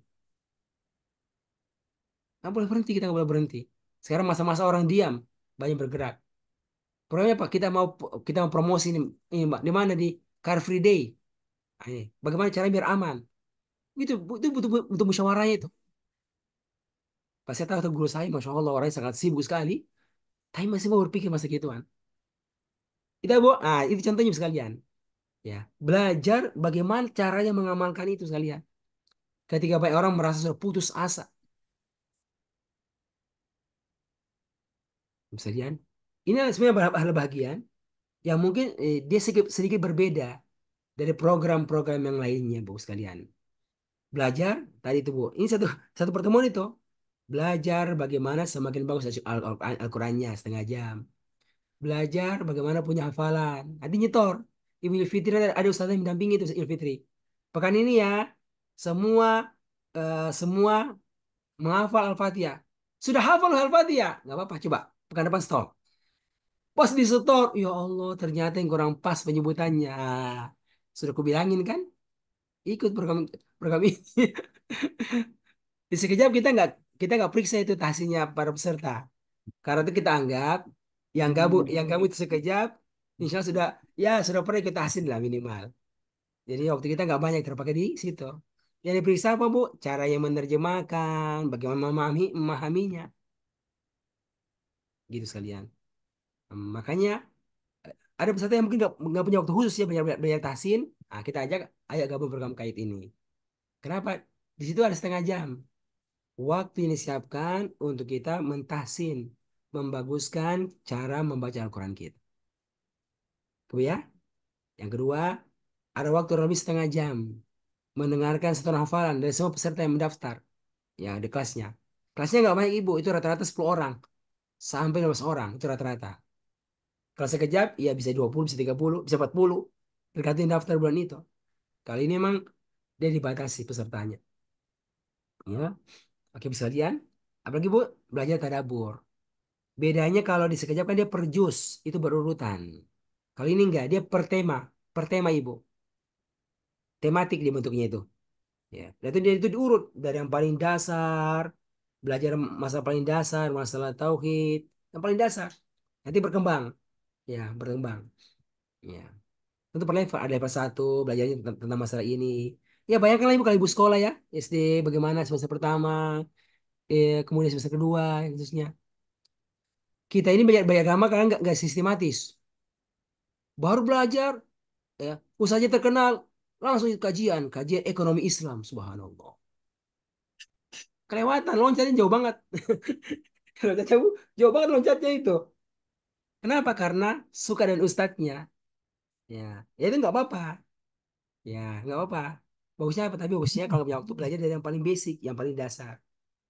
Speaker 1: Nggak boleh berhenti, kita nggak boleh berhenti. Sekarang masa-masa orang diam, banyak bergerak. Pokoknya Pak, kita mau promosi ini Mbak, di mana di Car Free Day. Nah, ini. Bagaimana cara biar aman? Itu butuh musyawarahnya itu. Pas saya tahu guru saya, masya Allah orangnya sangat sibuk sekali, tapi masih mau berpikir masa gituan. Itu contohnya sekalian. Ya, belajar bagaimana caranya mengamalkan itu sekalian. Ketika banyak orang merasa sudah putus asa, sekalian. Ini sebenarnya hal bagian yang mungkin dia sedikit berbeda dari program-program yang lainnya, Bu sekalian. Belajar tadi itu, Bu. Ini satu satu pertemuan itu. Belajar bagaimana semakin bagus Al-Qur'annya 1/2 jam. Belajar bagaimana punya hafalan. Nanti nyetor. Idul Fitri ada ustaz yang mendampingi itu Idul Fitri. Pekan ini ya, semua menghafal Al-Fatihah. Sudah hafal Al-Fatihah? Nggak apa-apa, coba. Pekan depan stop. Pas di setor, ya Allah, ternyata yang kurang pas penyebutannya. Sudah kubilangin kan? Ikut program program ini. Di sekejap kita nggak periksa itu hasilnya para peserta. Karena itu kita anggap yang kamu itu sekejap, insya Allah sudah pernah ikut hasil lah minimal. Jadi waktu kita nggak banyak terpakai di situ. Yang diperiksa apa Bu? Cara yang menerjemahkan, bagaimana memahaminya, gitu sekalian. Makanya ada peserta yang mungkin nggak punya waktu khusus ya belajar tahsin. Nah, kita ajak, ayo gabung program kait ini. Kenapa? Di situ ada 1/2 jam. Waktu ini siapkan untuk kita mentahsin, membaguskan cara membaca Al-Quran kita. Kemudian ya, yang kedua, ada waktu lebih 1/2 jam mendengarkan satu hafalan dari semua peserta yang mendaftar yang di kelasnya. Kelasnya nggak banyak ibu, itu rata-rata 10 orang sampai 15 orang itu rata-rata. Kalau sekejap, ya bisa 20, bisa 30, bisa 40, tergantung yang daftar bulan itu. Kali ini memang dia dibatasi pesertanya. Ya, oke bisa lihat. Apalagi Bu, belajar tadabbur. Bedanya kalau di sekejap kan dia per juz, itu berurutan. Kalau ini enggak, dia per tema Ibu. Tematik dia bentuknya itu. Ya, dan itu dia itu diurut dari yang paling dasar, belajar masalah paling dasar, masalah tauhid, yang paling dasar. Nanti berkembang, ya, berkembang. Ya. Tentu per level, ada level 1, belajarnya tentang masalah ini. Ya, bayangkan lah Ibu kalau Ibu sekolah ya, SD bagaimana semester pertama, kemudian semester kedua, khususnya. Kita ini banyak agama karena nggak sistematis. Baru belajar, ya, usahanya terkenal, langsung kajian ekonomi Islam, subhanallah. Kelewatan, loncatnya jauh banget. Loncatnya jauh banget loncatnya itu. Kenapa? Karena suka dan ustadznya. Ya, ya itu nggak apa-apa. Ya, nggak apa-apa. Bagusnya apa? Tapi bagusnya kalau punya waktu belajar dari yang paling basic, yang paling dasar.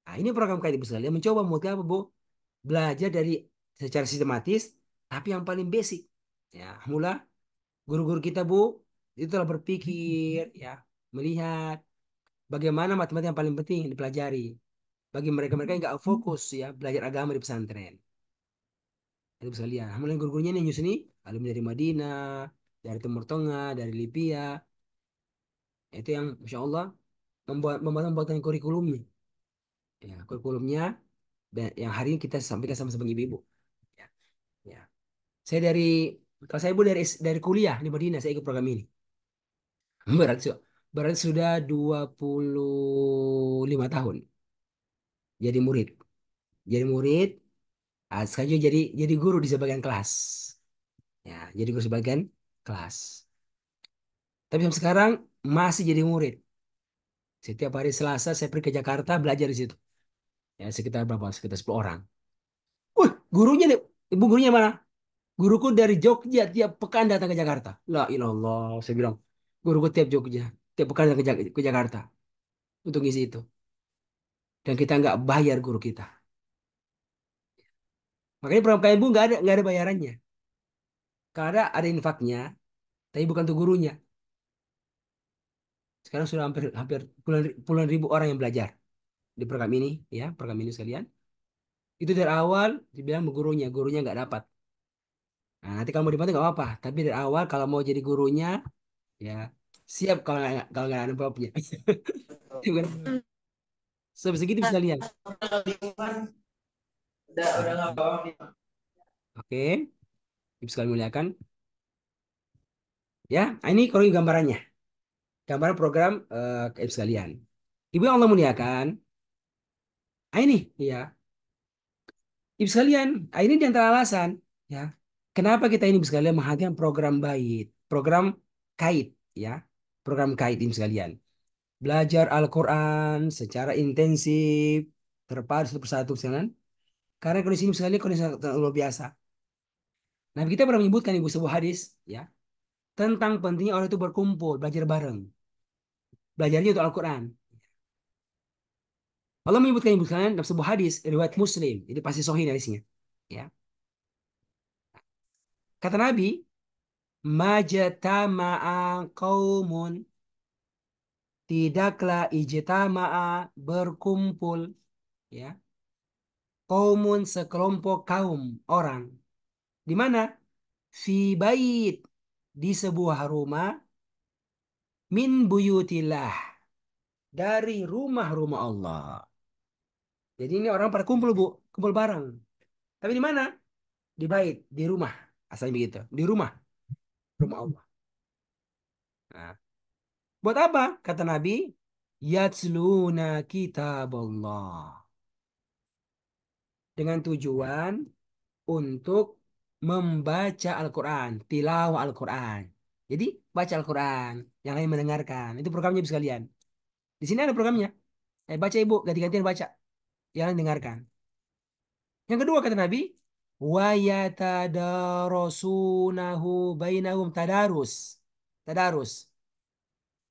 Speaker 1: Nah, ini program kayak ibu sekalian mencoba mau apa, Bu? Belajar dari secara sistematis Tapi yang paling basic, ya, mula guru-guru kita Bu itu telah berpikir, ya, melihat bagaimana matematika yang paling penting yang dipelajari bagi mereka-mereka yang nggak fokus ya belajar agama di pesantren. Itu bisa lihat. Alhamdulillah guru-gurunya nih Yus ini alumni dari Madinah, dari Timur Tengah, dari Libya. Itu yang Masya Allah membuatkan kurikulumnya. Ya, kurikulumnya yang hari ini kita sampaikan sama sebagai ibu. Ya, ya. Saya dari kalau saya Bu dari kuliah di Madinah saya ikut program ini. Berarti berarti sudah 25 tahun jadi murid. Jadi murid, sekarang juga jadi guru di sebagian kelas. Ya, jadi guru sebagian kelas. Tapi sampai sekarang masih jadi murid. Setiap hari Selasa saya pergi ke Jakarta belajar di situ. Ya, sekitar berapa? Sekitar 10 orang. Gurunya nih, ibu gurunya mana? Guruku dari Jogja tiap pekan datang ke Jakarta. La ilallah, saya bilang. Guruku tiap Jogja, tiap pekan datang ke Jakarta untuk ngisi itu. Dan kita nggak bayar guru kita. Makanya program KMBU nggak ada bayarannya. Karena ada infaknya, tapi bukan untuk gurunya. Sekarang sudah hampir hampir puluhan ribu orang yang belajar di program ini, ya program ini sekalian. Itu dari awal dibilang gurunya nggak dapat. Nah, nanti kalau mau dibantu nggak apa-apa. Tapi dari awal kalau mau jadi gurunya, ya siap kalau nggak ada apa-apanya. Sampai segitu bisa lihat. Oke, ibu sekalian muliakan. Ya, ini kalau ini gambarannya. Gambaran program ibu sekalian. Ibu yang Allah muliakan. Ini, ya. Ibu sekalian, ini di antara alasan, ya. Kenapa kita ini ibu sekalian menghadirkan program BAIT, program KAIT, ya. Program KAIT ibu sekalian. Belajar Al-Quran secara intensif, terpadu satu persatu, sekalian. Karena kondisi ini sekali kondisi yang luar biasa. Nah, kita pernah menyebutkan ibu sebuah hadis, ya, tentang pentingnya orang itu berkumpul, belajar bareng. Belajarnya untuk Al-Quran. Allah menyebutkan ibu sekalian dalam sebuah hadis riwayat Muslim, ini pasti sahih hadisnya. Ya. Kata Nabi, majtama'a qaumun, tidaklah ijtama'a berkumpul, ya. Qaumun sekelompok kaum orang. Di mana? Fi bait, di sebuah rumah, min buyutillah, dari rumah-rumah Allah. Jadi ini orang pada kumpul Bu, kumpul bareng. Tapi di mana? Di bait, di rumah. Asalnya begitu, di rumah Allah. Nah, buat apa? Kata Nabi, yatsluna kitab Allah. Dengan tujuan untuk membaca Al-Quran, tilawah Al-Quran. Jadi baca Al-Quran, yang lain mendengarkan. Itu programnya Ibu sekalian. Di sini ada programnya. Baca Ibu, ganti-gantian baca. Yang lain dengarkan. Yang kedua kata Nabi, wa yatadarasunahu bainahum tadarus. Tadarus.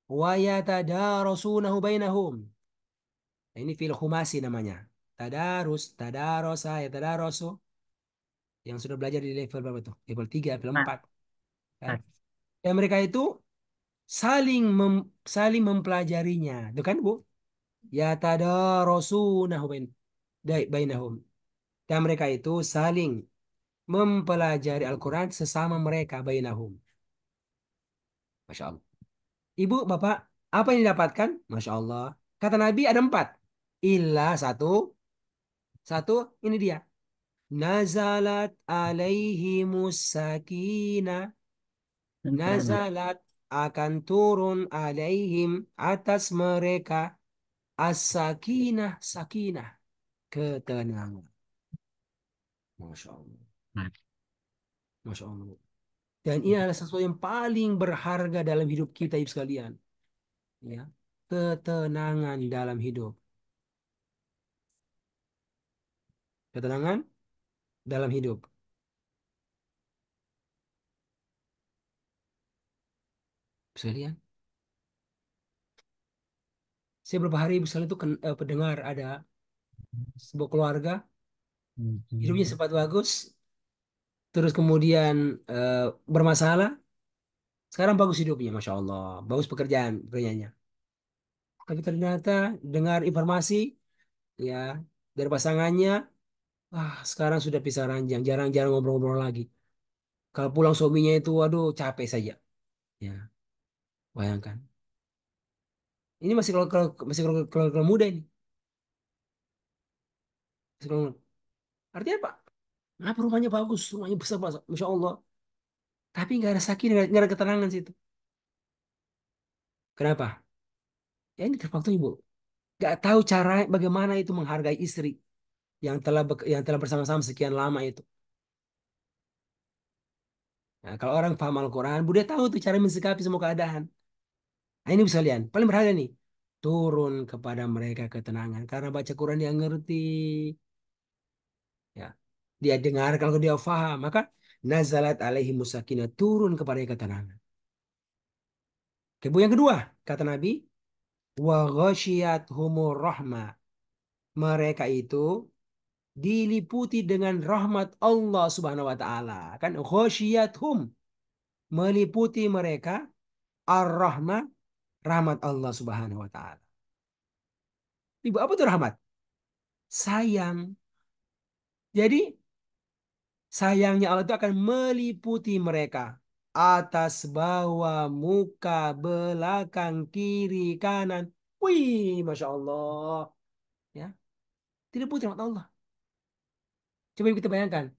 Speaker 1: Wa yatadarasunahu bainahum. Nah, ini fil khumasi namanya. Tadarus, tadarosa, yatadarasu. Yang sudah belajar di level berapa tuh? Level 3, level
Speaker 3: Nah,
Speaker 1: 4. Kan?
Speaker 3: nah,
Speaker 1: Dan mereka itu saling mempelajarinya. Itu kan, Bu? Yatadarasunahu bainahum. Dan mereka itu saling mempelajari Al-Quran sesama mereka bainahum. Masya Allah. Ibu, Bapak, apa yang didapatkan? Masya Allah. Kata Nabi ada 4. Illa satu. Satu, ini dia. Nazalat alaihimus sakinah.
Speaker 3: bencana.
Speaker 1: Nazalat akan turun alaihim atas mereka. As-sakinah, sakinah. Ketenangan. Masya Allah.
Speaker 3: Nah,
Speaker 1: Masya Allah. Dan ini adalah sesuatu yang paling berharga dalam hidup kita, ibu sekalian. Ya, ketenangan dalam hidup. Ketenangan dalam hidup. Sekalian, saya beberapa hari ibu sekalian itu pendengar ada sebuah keluarga hidupnya sempat bagus, terus kemudian eh, bermasalah. Sekarang bagus hidupnya, masya Allah, bagus pekerjaannya. Tapi ternyata dengar informasi ya dari pasangannya, sekarang sudah pisah ranjang, jarang-jarang ngobrol-ngobrol lagi. Kalau pulang suaminya itu, waduh, capek saja. Ya, bayangkan. Ini masih kalau muda ini. Masih keluarga. Artinya apa? Apa rumahnya bagus, rumahnya besar, masya Allah. Tapi nggak ada sakit, nggak ada ketenangan situ. Kenapa? Ya ini terfaktor ibu. Nggak tahu cara bagaimana itu menghargai istri yang telah bersama-sama sekian lama itu. Nah, kalau orang paham Al-Quran, dia tahu tuh cara mensikapi semua keadaan. Nah, ini bisa lihat. Paling berharga nih. Turun kepada mereka ketenangan. Karena baca Quran dia ngerti. Ya. Dia dengar kalau dia faham. Maka nazalat alaihi musakinah. Turun kepada ketenangan. Yang kedua, kata Nabi. Wa humur rahmah. Mereka itu diliputi dengan rahmat Allah Subhanahu wa taala. Kan hum meliputi mereka ar-rahmah, rahmat Allah Subhanahu wa taala. Ibu, apa itu rahmat? Sayang. Jadi sayangnya Allah itu akan meliputi mereka atas, bawah, muka, belakang, kiri, kanan. Wih, masya Allah. Ya, diliputi rahmat Allah. Coba kita bayangkan,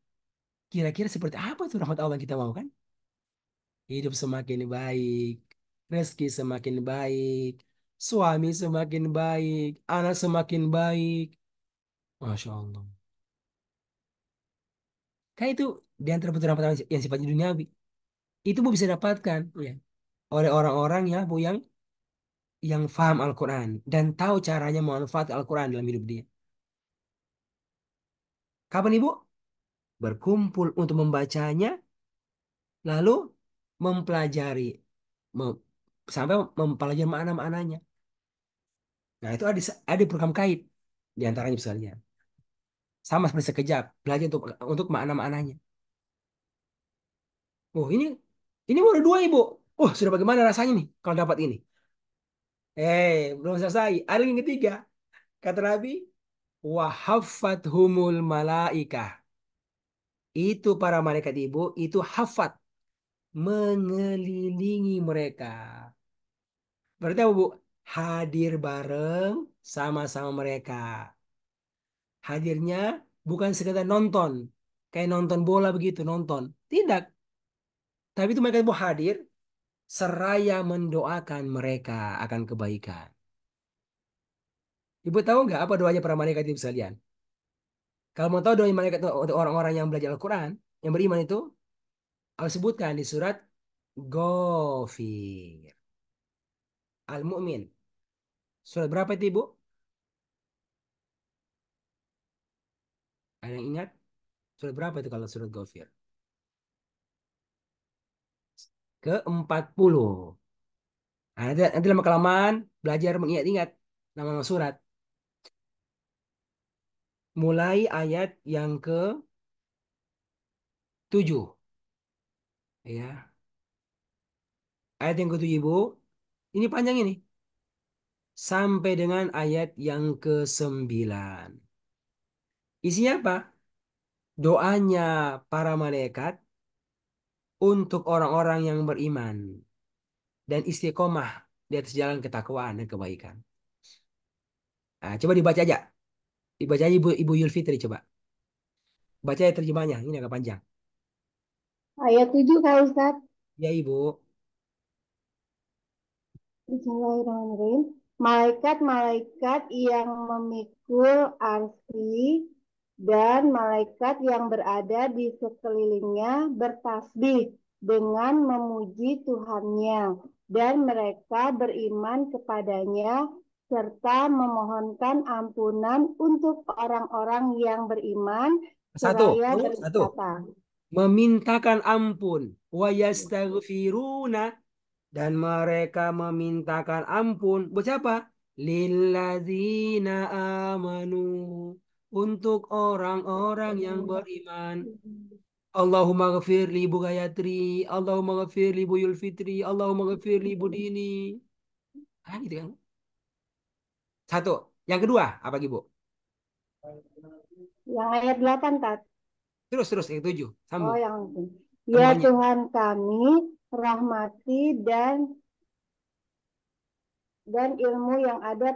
Speaker 1: kira-kira seperti apa tuh rahmat Allah yang kita mau kan? Hidup semakin baik, rezeki semakin baik, suami semakin baik, anak semakin baik. Masya Allah. Kayak itu di antara rahmat Allah yang sifatnya duniawi. Itu Bu bisa dapatkan ya, oleh orang-orang ya Bu yang faham Al-Quran dan tahu caranya memanfaatkan Al-Quran dalam hidup dia. Kapan Ibu? Berkumpul untuk membacanya, lalu mempelajari, mem- sampai mempelajari makna-maknanya. Nah itu ada program kait di antaranya misalnya. Sama seperti sekejap, belajar untuk makna-maknanya. Oh ini baru dua Ibu. Oh sudah bagaimana rasanya nih kalau dapat ini? Belum selesai. Ada yang ketiga. Kata Nabi, humul malaikah. Itu para malaikat Ibu, itu hafat, mengelilingi mereka. Berarti apa Bu? Hadir bareng sama-sama mereka. Hadirnya bukan sekedar nonton. Kayak nonton bola begitu, nonton. Tidak. Tapi itu mereka Ibu hadir seraya mendoakan mereka akan kebaikan. Ibu tahu nggak apa doanya para malaikat itu sekalian? Kalau mau tahu doa malaikat untuk orang-orang yang belajar Al-Quran, yang beriman itu, Allah sebutkan di surat Ghafir. Al-Mu'min. Surat berapa itu Ibu? Ada yang ingat? Surat berapa itu kalau surat Ghafir? Ke-40. Nah, nanti lama kelamaan belajar mengingat-ingat nama-nama surat. Mulai ayat yang ke-7. Ya. Ayat yang ke-7 Ibu. Ini panjang ini. Sampai dengan ayat yang ke-9. Isinya apa? Doanya para malaikat untuk orang-orang yang beriman dan istiqomah di atas jalan ketakwaan dan kebaikan. Nah, coba dibaca aja. Dibaca aja Ibu Yulfitri coba. Baca ya terjemahnya. Ini agak panjang.
Speaker 2: Ayat 7 Kak Ustadz.
Speaker 1: Ya Ibu.
Speaker 2: Bismillahirrahmanirrahim. Malaikat-malaikat yang memikul arsy dan malaikat yang berada di sekelilingnya bertasbih dengan memuji Tuhannya, dan mereka beriman kepadanya serta memohonkan ampunan untuk orang-orang yang beriman
Speaker 1: Satu.
Speaker 2: seraya
Speaker 1: Satu.
Speaker 2: berkata.
Speaker 1: Memintakan ampun. Wa yastaghfiruna. Dan mereka memintakan ampun. Buat siapa? Lilladzina amanu. Untuk orang-orang yang beriman. Allahumma ghafir li Ibu Gayatri, Allahumma ghafir li Ibu Yulfitri, Allahumma ghafir li Ibu Dini. Ah, gitu kan. Satu. Yang kedua, apa Ibu?
Speaker 6: Yang ayat 8, Tat.
Speaker 1: Terus yang tujuh.
Speaker 6: Oh,
Speaker 1: Sambung.
Speaker 6: yang itu. Ya
Speaker 1: Semuanya.
Speaker 6: Tuhan kami, rahmati dan ilmu yang ada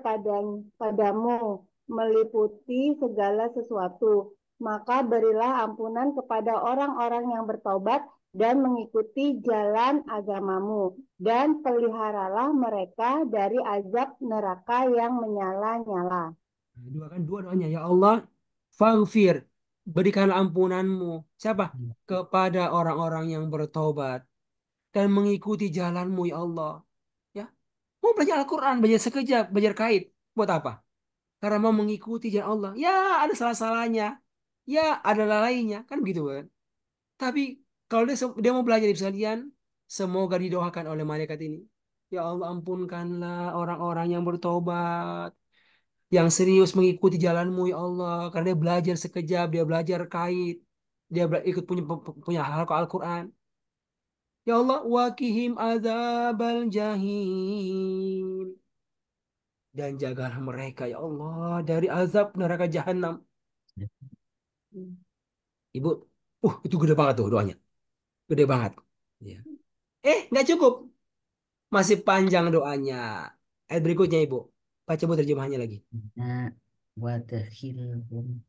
Speaker 6: padamu meliputi segala sesuatu. Maka berilah ampunan kepada orang-orang yang bertobat dan mengikuti jalan agamamu. Dan peliharalah mereka dari azab neraka yang menyala-nyala.
Speaker 1: Nah, dua kan, dua doanya. Ya Allah, faghfir, berikan ampunanmu. Siapa? Kepada orang-orang yang bertobat dan mengikuti jalanmu, ya Allah. Ya, mau belajar Al-Quran, belajar sekejap, belajar kait. Buat apa? Karena mau mengikuti jalan Allah. Ya, ada salah-salahnya. Ya, ada lalainya. Kan begitu kan? Tapi kalau dia mau belajar di sekalian, semoga didoakan oleh malaikat ini. Ya Allah, ampunkanlah orang-orang yang bertobat, yang serius mengikuti jalanmu ya Allah, karena dia belajar sekejap, dia belajar kait, dia ikut punya hal Al-Quran. Ya Allah, wakihim azabal jahim, dan jagalah mereka ya Allah dari azab neraka jahanam. Ibu, itu gede banget tuh doanya, gede banget. Ya. Nggak cukup, masih panjang doanya. Ayat berikutnya Ibu, baca Bu terjemahannya lagi.
Speaker 3: Nah, wadkhilhum.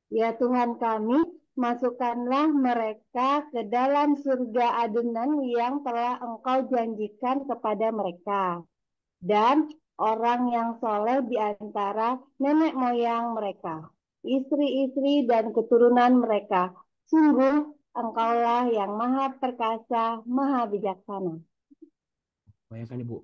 Speaker 6: Ya Tuhan kami, masukkanlah mereka ke dalam surga adenan yang telah Engkau janjikan kepada mereka. Dan orang yang soleh di antara nenek moyang mereka, istri-istri dan keturunan mereka. Sungguh Engkaulah yang maha perkasa, maha bijaksana.
Speaker 1: Bayangkan Ibu.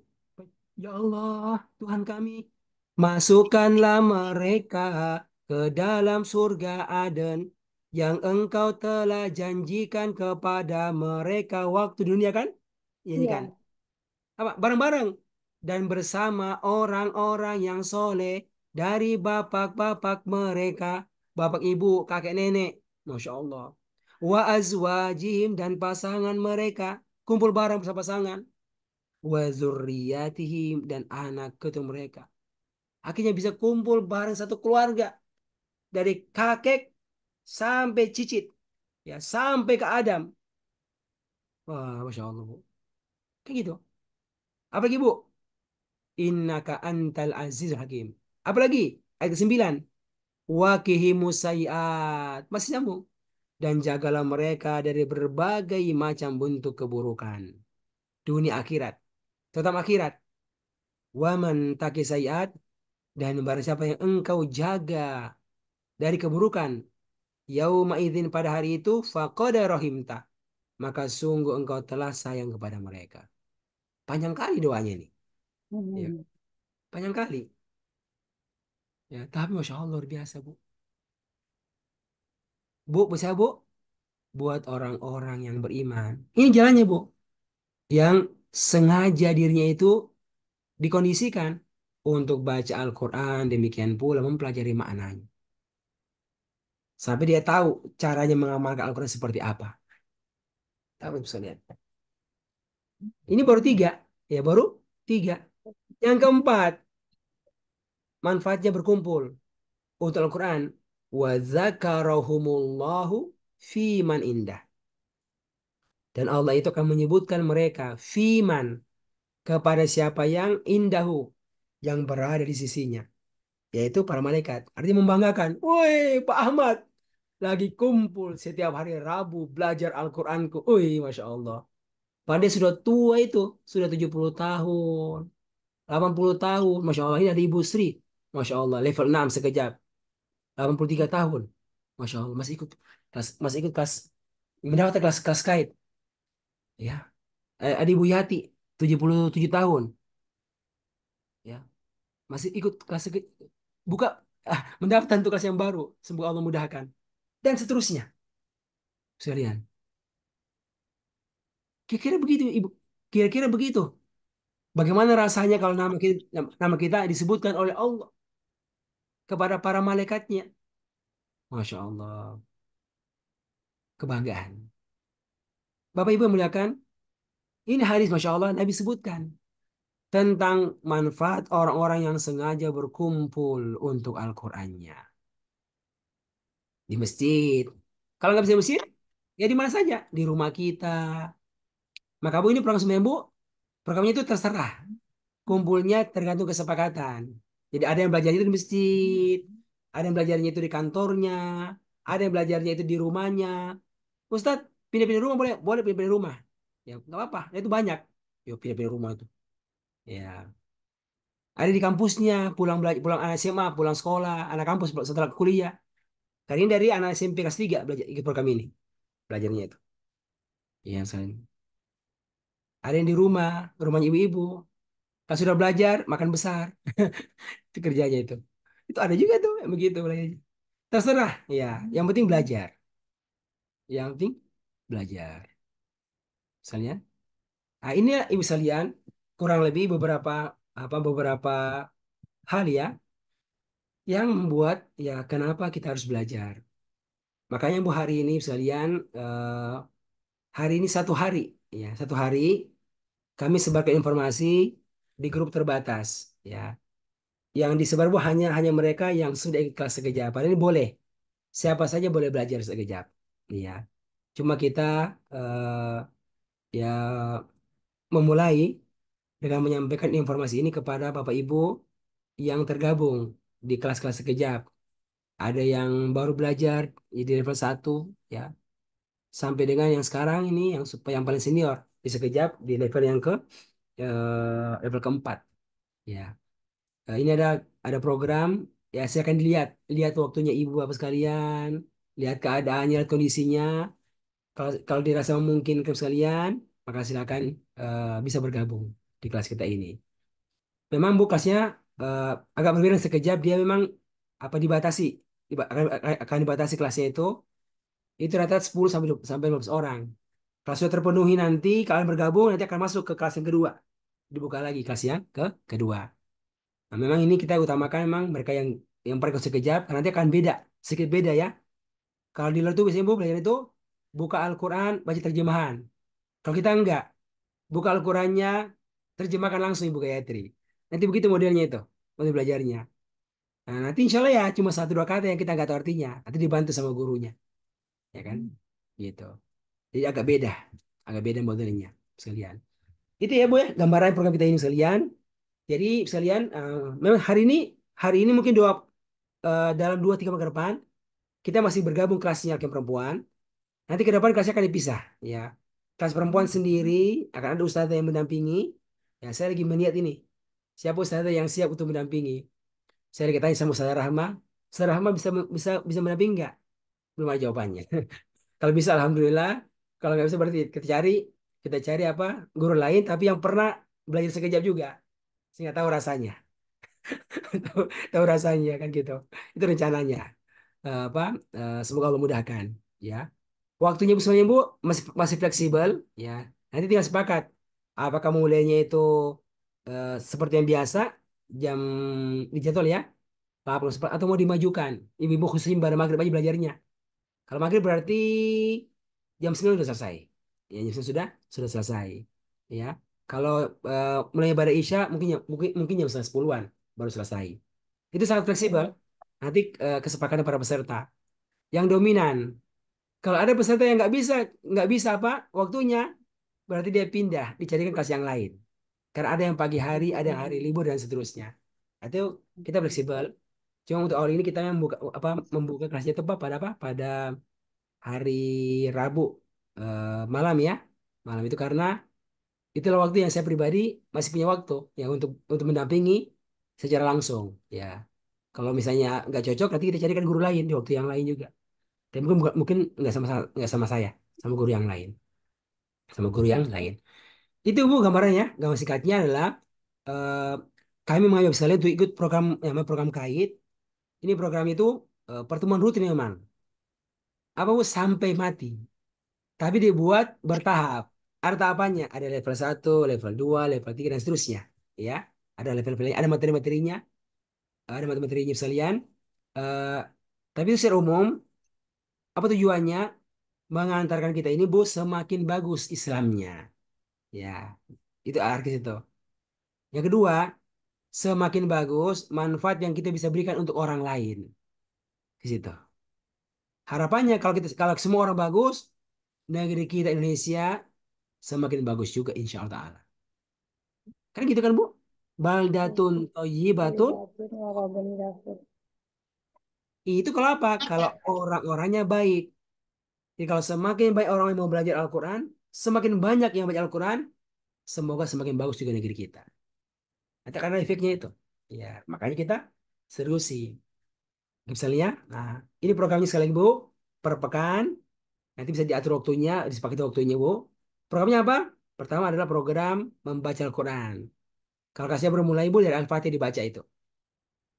Speaker 1: Ya Allah, Tuhan kami, masukkanlah mereka ke dalam surga Aden yang Engkau telah janjikan kepada mereka waktu dunia kan? Ini kan?
Speaker 6: Iya,
Speaker 1: Apa? Bareng-bareng dan bersama orang-orang yang soleh dari bapak-bapak mereka, bapak ibu, kakek nenek, Masya Allah. Wa azwajihim, dan pasangan mereka, kumpul bareng bersama pasangan, wa zurriyatihim, dan anak keturunan mereka. Akhirnya bisa kumpul bareng satu keluarga dari kakek sampai cicit, ya sampai ke Adam. Wah, masya Allah Bu. Kayak gitu. Apalagi Bu? Innaka antal azizul hakim. Apalagi ayat ke-9. Waqihimus sayiat. Masih nyambung. Dan jagalah mereka dari berbagai macam bentuk keburukan. Dunia akhirat. Tetap akhirat. Waman taki sayiat. Dan barang siapa yang engkau jaga dari keburukan, yauma idzin, pada hari itu, faqad rahimta, maka sungguh engkau telah sayang kepada mereka. Panjang kali doanya ini, ya, panjang kali, ya, tapi masya Allah luar biasa Bu. Bisa Bu, buat orang-orang yang beriman, ini jalannya Bu, yang sengaja dirinya itu dikondisikan untuk baca Al-Quran, demikian pula mempelajari maknanya, sampai dia tahu caranya mengamalkan Al-Quran seperti apa. Tapi bisa lihat, ini baru tiga, ya baru tiga. Yang keempat, manfaatnya berkumpul untuk Al-Quran. Wa zakarahumullahu fiman indah. Dan Allah itu akan menyebutkan mereka fiman, kepada siapa yang indahu, yang berada di sisinya, yaitu para malaikat. Artinya membanggakan. Woi, Pak Ahmad lagi kumpul setiap hari Rabu belajar Al-Quranku. Woi, Masya Allah. Padahal sudah tua itu, sudah 70 tahun, 80 tahun. Masya Allah, ini ada Ibu Sri. Masya Allah, level 6 sekejap. 83 tahun. Masya Allah, masih ikut kelas, mendapatkan kelas kait. Ya, ada Ibu Yati, 77 tahun. Ya, masih ikut kelas buka, mendaftar untuk kelas yang baru. Semoga Allah mudahkan. Dan seterusnya. Sekalian. Kira-kira begitu, Ibu. Kira-kira begitu. Bagaimana rasanya kalau nama kita disebutkan oleh Allah kepada para malaikatnya? Masya Allah. kebanggaan. Bapak Ibu yang muliakan, ini hadis Masya Allah Nabi sebutkan tentang manfaat orang-orang yang sengaja berkumpul untuk Al-Qur'annya di masjid. Kalau nggak bisa di masjid, ya di mana saja, di rumah kita. Maka Bu, ini program sembahyang Bu, programnya itu terserah. Kumpulnya tergantung kesepakatan. Jadi ada yang belajarnya itu di masjid, ada yang belajarnya itu di kantornya, ada yang belajarnya itu di rumahnya. Ustadz, pindah-pindah rumah boleh? Boleh pindah-pindah rumah. Ya, nggak apa-apa. Nah, itu banyak. Yuk pindah-pindah rumah itu. Ya. Ada di kampusnya, pulang belajar, pulang anak SMA, pulang sekolah, anak kampus setelah kuliah. Kali ini dari anak SMP kelas 3 belajar ikut program ini. Belajarnya itu. Ya, saya. Ada yang di rumah, rumahnya ibu-ibu. Kalau sudah belajar, makan besar. Itu kerjanya itu. Itu ada juga tuh yang begitu belajarnya. Terserah, ya. Yang penting belajar. Yang penting belajar. Misalnya, nah ini ya, ibu sekalian, kurang lebih beberapa hal ya yang membuat ya kenapa kita harus belajar. Makanya Bu, hari ini sekalian, hari ini satu hari kami sebarkan informasi di grup terbatas, ya. Yang disebar Bu hanya hanya mereka yang sudah ikut kelas sekejap. Padahal ini boleh, siapa saja boleh belajar sekejap, ya. Cuma kita ya memulai dengan menyampaikan informasi ini kepada Bapak Ibu yang tergabung di kelas-kelas sekejap. Ada yang baru belajar di level 1 ya, sampai dengan yang sekarang ini yang paling senior di sekejap di level yang level keempat ya. Ini ada program ya, saya akan lihat waktunya Ibu apa sekalian, lihat keadaannya, lihat kondisinya. Kalau dirasa memungkinkan sekalian, maka silakan bisa bergabung di kelas kita ini. Memang Bu kelasnya eh, agak berbeda sekejap, dia memang apa dibatasi, akan dibatasi kelasnya itu rata-rata 10 sampai 15 orang. Kalau sudah terpenuhi nanti kalian bergabung nanti akan masuk ke kelas yang kedua. Dibuka lagi kelas yang kedua. Nah, memang ini kita utamakan memang mereka yang paling sekejap karena nanti akan beda, sedikit beda ya. Kalau di luar itu biasanya Bu belajar itu buka Al-Qur'an, baca terjemahan. Kalau kita enggak, buka Al-Qur'annya, terjemahkan langsung Ibu Gayatri. Nanti begitu modelnya itu, model belajarnya. Nah, nanti insya Allah ya cuma satu dua kata yang kita nggak tahu artinya, nanti dibantu sama gurunya, ya kan? Gitu. Jadi agak beda modelnya sekalian. Itu ya Bu ya, gambaran program kita ini sekalian. Jadi sekalian, memang hari ini mungkin dalam 2-3 minggu ke depan kita masih bergabung kelasnya laki perempuan. Nanti ke depan kelasnya akan dipisah, ya. Kelas perempuan sendiri akan ada ustazah yang mendampingi. Ya, saya lagi melihat ini. Siapa ustazah yang siap untuk mendampingi? Saya lagi tanya sama Ustazah Rahma. Ustazah Rahma bisa bisa bisa mendampingi nggak? Belum ada jawabannya. Kalau bisa alhamdulillah. Kalau nggak bisa berarti kita cari apa guru lain tapi yang pernah belajar sekejap juga sehingga tahu rasanya. tahu, rasanya kan gitu. Itu rencananya. Apa semoga Allah mudahkan ya. Waktunya misalnya Bu masih masih fleksibel ya. Nanti tinggal sepakat apakah mulainya itu seperti yang biasa jam di jadwal ya 8 atau mau dimajukan. Ibu-ibu khususnya pada maghrib aja belajarnya. Kalau maghrib berarti jam 9 sudah selesai. Ya, jam 9 sudah selesai. Ya. Kalau mulai pada Isya mungkin jam setengah 10-an baru selesai. Itu sangat fleksibel. Nanti kesepakatan para peserta. Yang dominan. Kalau ada peserta yang nggak bisa apa waktunya, berarti dia pindah, dicarikan kelas yang lain. Karena ada yang pagi hari, ada yang hari libur dan seterusnya. Atau kita fleksibel. Cuma untuk awal ini kita membuka kelasnya tepat pada apa? Pada hari Rabu malam ya. Malam itu karena itulah waktu yang saya pribadi masih punya waktu ya untuk mendampingi secara langsung ya. Kalau misalnya nggak cocok nanti kita carikan guru lain di waktu yang lain juga. Dan mungkin nggak sama saya, sama guru yang lain, sama guru yang lain. Itu Bu gambarannya. Gambar singkatnya adalah eh, kami mengambil misalnya untuk ikut program yang namanya program KAID. Ini program itu pertemuan rutin memang. Apa Bu sampai mati. Tapi dibuat bertahap. Ada tahapannya, ada level 1, level 2, level 3 dan seterusnya. Ya, ada level-levelnya, ada materi-materinya, ada materi-materinya sekalian. Eh, tapi itu secara umum, apa tujuannya? mengantarkan kita ini Bu semakin bagus Islamnya. Ya, itu arti itu. Yang kedua, semakin bagus manfaat yang kita bisa berikan untuk orang lain. Di situ. Harapannya kalau semua orang bagus, negeri kita Indonesia semakin bagus juga insya Allah Ta'ala. Kan gitu kan Bu? Baldatun thayyibatun.
Speaker 6: Walidatun warabun ghafur.
Speaker 1: Itu kalau apa? Kalau orang-orangnya baik. Jadi kalau semakin baik orang yang mau belajar Al-Quran, semakin banyak yang baca Al-Quran, semoga semakin bagus juga negeri kita. Nanti karena efeknya itu. Ya, makanya kita serusi. Misalnya, nah ini programnya sekali lagi Bu, per pekan, nanti bisa diatur waktunya, disepakati waktunya Bu. Programnya apa? Pertama adalah program membaca Al-Quran. Kalau kasih bermulai Bu dari Al-Fatihah dibaca itu.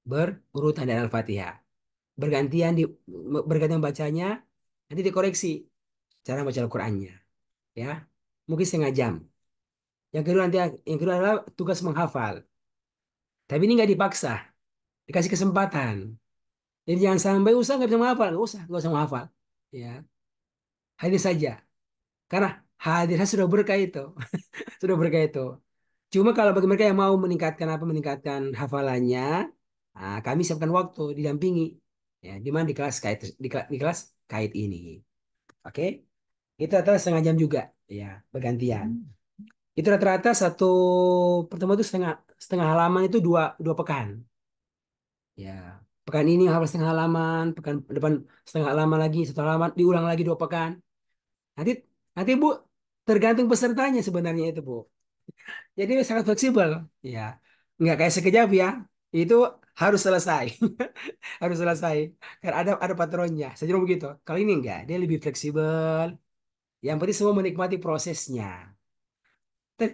Speaker 1: Berurutan dari Al-Fatihah. Bergantian bergantian bacanya, nanti dikoreksi cara baca Al-Qur'annya, ya. Mungkin setengah jam. Yang kedua adalah tugas menghafal. Tapi ini nggak dipaksa, dikasih kesempatan. Jadi jangan sampai usah nggak bisa menghafal, nggak usah menghafal. Ya, hadir saja. Karena hadirnya sudah berkah itu, sudah berkah itu. Cuma kalau bagi mereka yang mau meningkatkan hafalannya, nah, kami siapkan waktu didampingi. Ya, di mana di kelas kait di kelas kait ini. Oke, itu adalah setengah jam juga, ya, bergantian. Itu rata-rata satu pertemuan itu setengah setengah halaman itu dua pekan. Ya, pekan ini hafal setengah halaman, pekan depan setengah halaman lagi, satu halaman, diulang lagi 2 pekan. Nanti nanti Bu tergantung pesertanya sebenarnya itu Bu. Jadi sangat fleksibel. Ya, nggak kayak sekejap ya. Itu harus selesai, harus selesai. Karena ada patronnya. Saya kira begitu. Kalau ini enggak, dia lebih fleksibel. Yang penting semua menikmati prosesnya.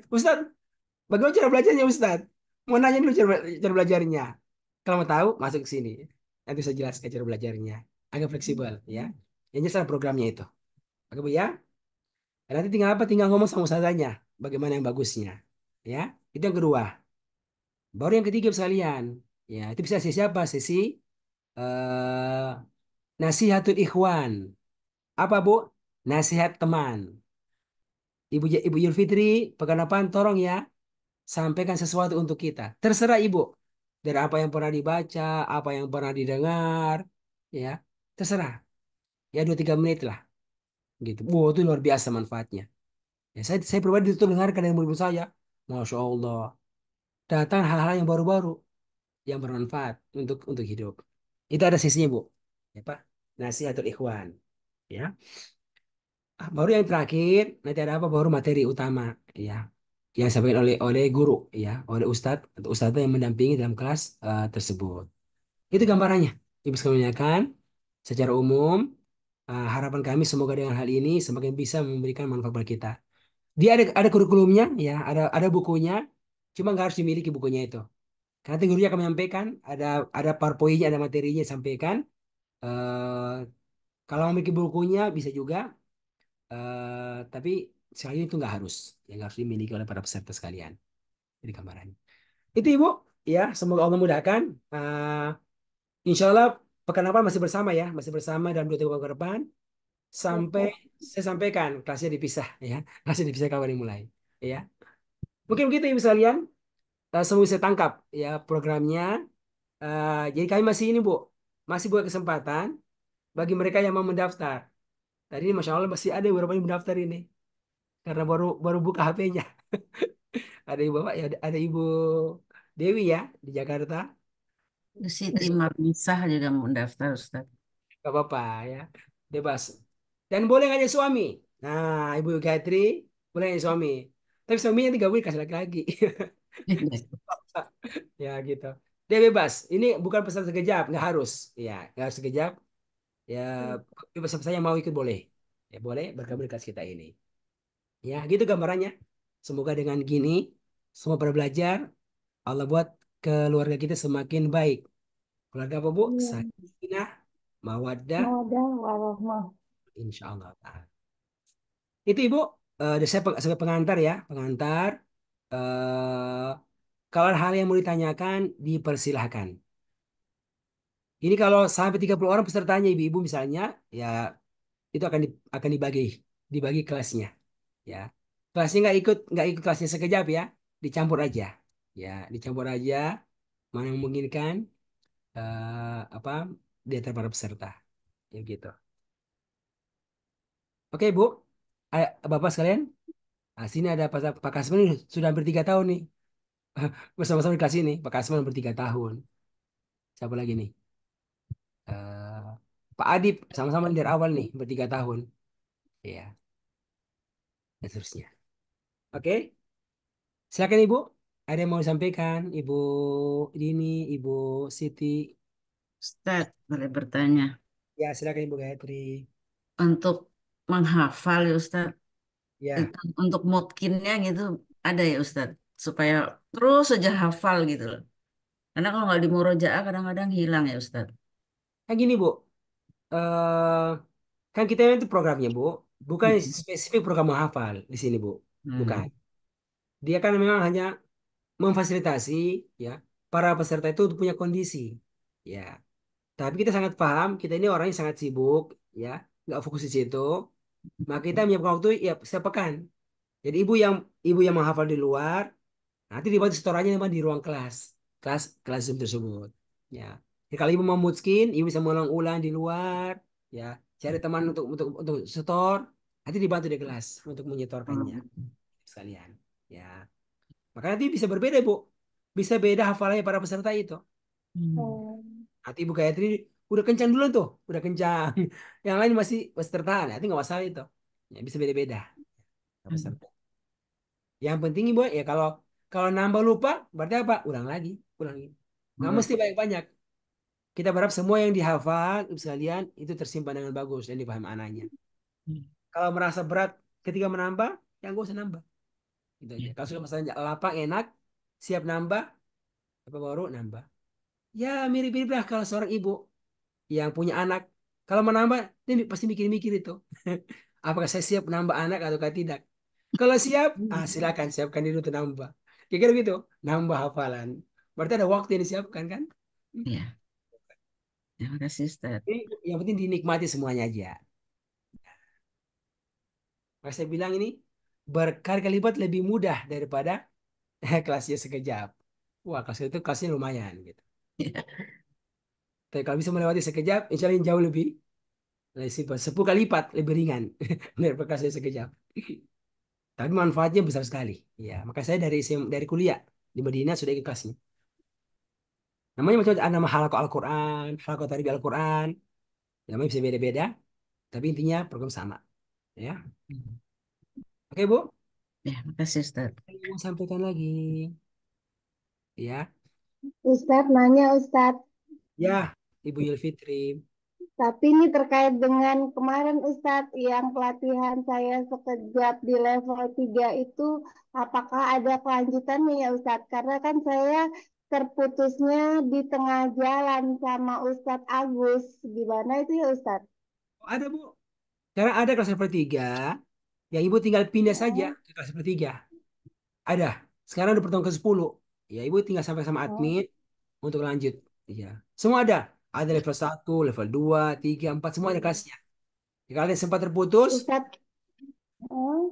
Speaker 1: Ustaz, bagaimana cara belajarnya Ustaz? Mau nanya dulu cara belajarnya. Kalau mau tahu, masuk ke sini. Nanti saya jelaskan cara belajarnya. Agak fleksibel ya. Yang jelas programnya itu. Oke Bu ya. Nanti tinggal apa? Tinggal ngomong sama ustazanya. Bagaimana yang bagusnya. Ya. Itu yang kedua. Baru yang ketiga sekalian. Ya, itu bisa sesi apa? Sesi eh, nasihatul ikhwan. Apa Bu? Nasihat teman. Ibu Yulfitri, pekan depan tolong ya sampaikan sesuatu untuk kita. Terserah Ibu. Dari apa yang pernah dibaca, apa yang pernah didengar, ya, terserah. Ya 2-3 menit lah, gitu. Wow, itu luar biasa manfaatnya. Ya, saya pribadi itu dengarkan dari murid saya. Masya Allah. Datang hal-hal yang baru-baru, yang bermanfaat untuk hidup. Itu ada sisinya, Bu. Ya, Pak. Nasihatul ikhwan. Ya. Baru yang terakhir, nanti ada apa? Baru materi utama. Ya. Yang disampaikan oleh guru, ya, oleh ustadz atau ustadzah yang mendampingi dalam kelas tersebut. Itu gambarannya. Ibu sekalian kan, secara umum harapan kami semoga dengan hal ini semakin bisa memberikan manfaat bagi kita. Dia ada kurikulumnya, ya, ada bukunya, cuma nggak harus dimiliki bukunya itu. Karena nanti gurunya akan menyampaikan, ada PowerPoint-nya, ada materinya sampaikan. Eh, Kalau memiliki bukunya bisa juga, tapi sekali itu nggak harus, yang harus dimiliki oleh para peserta sekalian. Jadi gambarannya. Itu Ibu, ya, semoga Allah mudahkan. Insya Allah pekan depan masih bersama ya, masih bersama dalam 2-3 bulan ke depan sampai saya sampaikan kelasnya dipisah ya, kelasnya dipisah kapan dimulai ya. Mungkin begitu ibu sekalian, semua saya tangkap ya programnya. Jadi kami masih ini Bu, masih buat kesempatan bagi mereka yang mau mendaftar. Tadi ini Masya Allah masih ada beberapa yang mendaftar ini karena baru baru buka HP-nya. Ada ibu Bapak ya, ada Ibu Dewi ya di Jakarta.
Speaker 3: Siti Marnisah juga mau daftar Ustaz.
Speaker 1: Gak apa-apa ya, bebas. Dan boleh ngajak suami. Nah, Ibu Gayatri boleh ngajak suami. Tapi suaminya 3 bulan kasih laki-laki. Ya gitu. Dia bebas. Ini bukan pesan sekejap, nggak harus. Ya, nggak harus sekejap. Ya, bebas siapa saja yang mau ikut boleh. Ya boleh bergabung di kelas kita ini. Ya, gitu gambarannya. Semoga dengan gini semua pada belajar. Allah buat keluarga kita semakin baik. Keluarga apa Bu?
Speaker 6: Iya.
Speaker 1: Sakinah, mawaddah,
Speaker 6: Mawadah warahmah.
Speaker 1: insya Allah. Itu Ibu, dari saya sebagai pengantar ya, pengantar. eh Kalau hal yang mau ditanyakan, dipersilahkan. Ini kalau sampai 30 orang pesertanya ibu-ibu misalnya, ya itu akan dibagi kelasnya, ya. Kelasnya nggak ikut kelasnya sekejap ya, dicampur aja, ya, dicampur aja mana yang memungkinkan, apa, di antara para peserta, ya gitu. Oke Bu, Bapak sekalian, sini ada Pak Kasman nih, sudah hampir 3 tahun nih bersama-sama di kelas ini. Pak Kasman hampir 3 tahun. Siapa lagi nih? Eh, Pak Adip sama-sama dari awal nih, ber 3 tahun, ya, dan seterusnya. Oke, silakan Ibu. Ada yang mau disampaikan, Ibu Dini, Ibu Siti?
Speaker 3: Ustadz, boleh bertanya.
Speaker 1: Ya, silakan Ibu Gayatri.
Speaker 3: Untuk menghafal ya Ustadz,
Speaker 1: Ya,
Speaker 3: untuk mungkinnya gitu ada ya Ustadz, supaya terus saja hafal gitu loh. Karena kalau nggak di murojaah kadang-kadang hilang ya Ustadz.
Speaker 1: kan gini Bu, eh kan kita itu programnya Bu, bukan
Speaker 3: Mm-mm.
Speaker 1: spesifik program menghafal di sini Bu, bukan.
Speaker 3: Hmm.
Speaker 1: Dia kan memang hanya memfasilitasi, ya, para peserta itu untuk punya kondisi, ya. Tapi kita sangat paham, kita ini orang yang sangat sibuk, ya, nggak fokus di situ. Maka kita menyiapkan waktu ya setiap pekan. Jadi ibu yang menghafal di luar, nanti dibantu setorannya memang di ruang kelas Zoom tersebut. Ya. Jadi kalau ibu mau mutskin, ibu bisa mengulang-ulang di luar, ya. Cari teman untuk setor, nanti dibantu di kelas untuk menyetorkannya sekalian. Ya. Maka nanti bisa berbeda, Bu. Bisa beda hafalannya para peserta itu.
Speaker 3: Hmm.
Speaker 6: Oh,
Speaker 1: Nanti Ibu Gayatri udah kencang dulu tuh, udah kencang. Yang lain masih peserta, nanti nggak masalah itu. Ya, bisa beda-beda
Speaker 3: Hmm.
Speaker 1: peserta. Yang penting Ibu ya, kalau kalau nambah lupa berarti apa? Ulangi. Nggak
Speaker 3: Oh.
Speaker 1: mesti banyak-banyak. Kita berharap semua yang dihafal Ibu sekalian itu tersimpan dengan bagus dan dipahami anaknya. Kalau merasa berat ketika menambah, ya nggak usah nambah. Gitu aja. Kalau sudah masalahnya lapang, enak, siap nambah, apa baru nambah. Ya mirip-mirip lah kalau seorang ibu yang punya anak. Kalau menambah, dia pasti mikir-mikir itu. Apakah saya siap menambah anak atau tidak? Kalau siap, silakan siapkan diri untuk nambah. Kira-kira gitu, nambah hafalan. Berarti ada waktu yang disiapkan kan?
Speaker 3: Iya, terima kasih Ustadz.
Speaker 1: Jadi yang penting dinikmati semuanya aja. Maka saya bilang ini berkali-kali lipat lebih mudah daripada kelasnya sekejap. Wah, kelas itu kelasnya lumayan gitu.
Speaker 3: Iya.
Speaker 1: Tapi kalau bisa melewati sekejap, insya Allah jauh lebih simpel. 10 kali lipat lebih ringan daripada kelasnya sekejap. Tapi manfaatnya besar sekali. Ya, maka saya dari kuliah di Madinah sudah ikut kelasnya. Namanya macam-macam, ada nama halaqah Al-Quran, halaqah tarbiyah Al-Quran. Namanya bisa beda-beda, tapi intinya program sama. Ya, oke Bu.
Speaker 3: Ya, makasih Ustadz.
Speaker 1: Saya mau sampaikan lagi. Ya,
Speaker 6: Ustadz nanya Ustadz,
Speaker 1: ya, Ibu Yulfitri.
Speaker 6: tapi ini terkait dengan kemarin Ustadz yang pelatihan saya sekejap di level 3 itu, apakah ada kelanjutannya ya Ustadz? Karena kan saya terputusnya di tengah jalan sama Ustadz Agus. Gimana itu ya Ustadz?
Speaker 1: Oh, ada Bu. Sekarang ada kelas level 3. Yang Ibu tinggal pindah saja
Speaker 6: Oh,
Speaker 1: ke kelas level 3. Ada. Sekarang udah pertemuan ke-10. Ya, Ibu tinggal sampai sama
Speaker 6: oh,
Speaker 1: admin untuk lanjut. Iya. Semua ada. Ada level 1, level 2, 3, 4, semua ada kelasnya. Jika kalian sempat terputus,
Speaker 6: Ustadz, oh,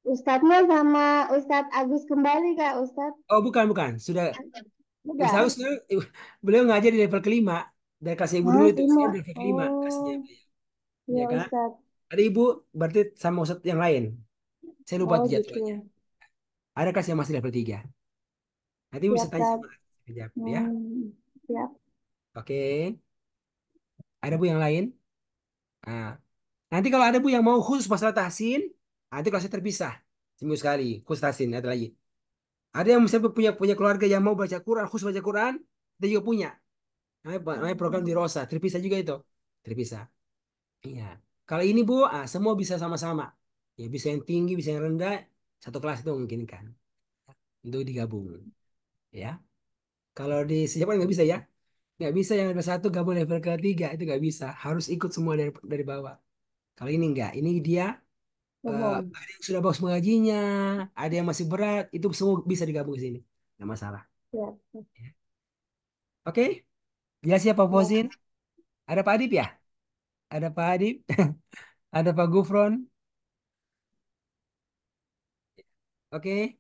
Speaker 6: Ustadznya sama Ustadz Agus kembali Kak Ustadz?
Speaker 1: oh bukan, bukan. Sudah, saya
Speaker 6: Bukan.
Speaker 1: sekarang, beliau ngajar di level kelima. Dari kelasnya Ibu dulu
Speaker 6: Hah,
Speaker 1: itu,
Speaker 6: Cuma,
Speaker 1: saya di level kelima kelasnya
Speaker 6: oh,
Speaker 1: beliau. Ya
Speaker 6: ya
Speaker 1: kan?
Speaker 6: Ustadz.
Speaker 1: Ada Ibu, berarti sama Ustadz yang lain. Saya lupa
Speaker 6: Oh
Speaker 1: tuh
Speaker 6: gitu.
Speaker 1: jadwalnya. Ada kelas yang masih level 3. Nanti Ibu
Speaker 6: Siap,
Speaker 1: bisa tanya
Speaker 6: Kak.
Speaker 1: sama sekejap ya.
Speaker 6: Siap.
Speaker 1: Oke. Ada Bu yang lain? Nah, nanti kalau ada Bu yang mau khusus masalah tahsin, nanti kelasnya terpisah. Seminggu sekali, khusus tahsin, ada lagi. Ada yang misalnya punya punya keluarga yang mau baca Quran, khusus baca Quran, kita juga punya. Namanya program di Rosa, terpisah juga itu. Terpisah. Iya. Kalau ini Bu, semua bisa sama-sama. Ya bisa yang tinggi, bisa yang rendah, satu kelas itu memungkinkan untuk digabung. Ya. Kalau di sejauh nggak bisa ya. Nggak bisa yang level 1 gabung level ketiga, itu nggak bisa. Harus ikut semua dari bawah. Kalau ini enggak, ini dia,
Speaker 6: Umum.
Speaker 1: ada yang sudah bagus mengajinya, ada yang masih berat, itu semua bisa digabung ke sini. Nggak masalah.
Speaker 6: Siap.
Speaker 1: Oke, jelas ya Pak
Speaker 6: Ya.
Speaker 1: Fauzin? Ada Pak Adip ya? Ada Pak Adib, ada Pak Gufron. Oke.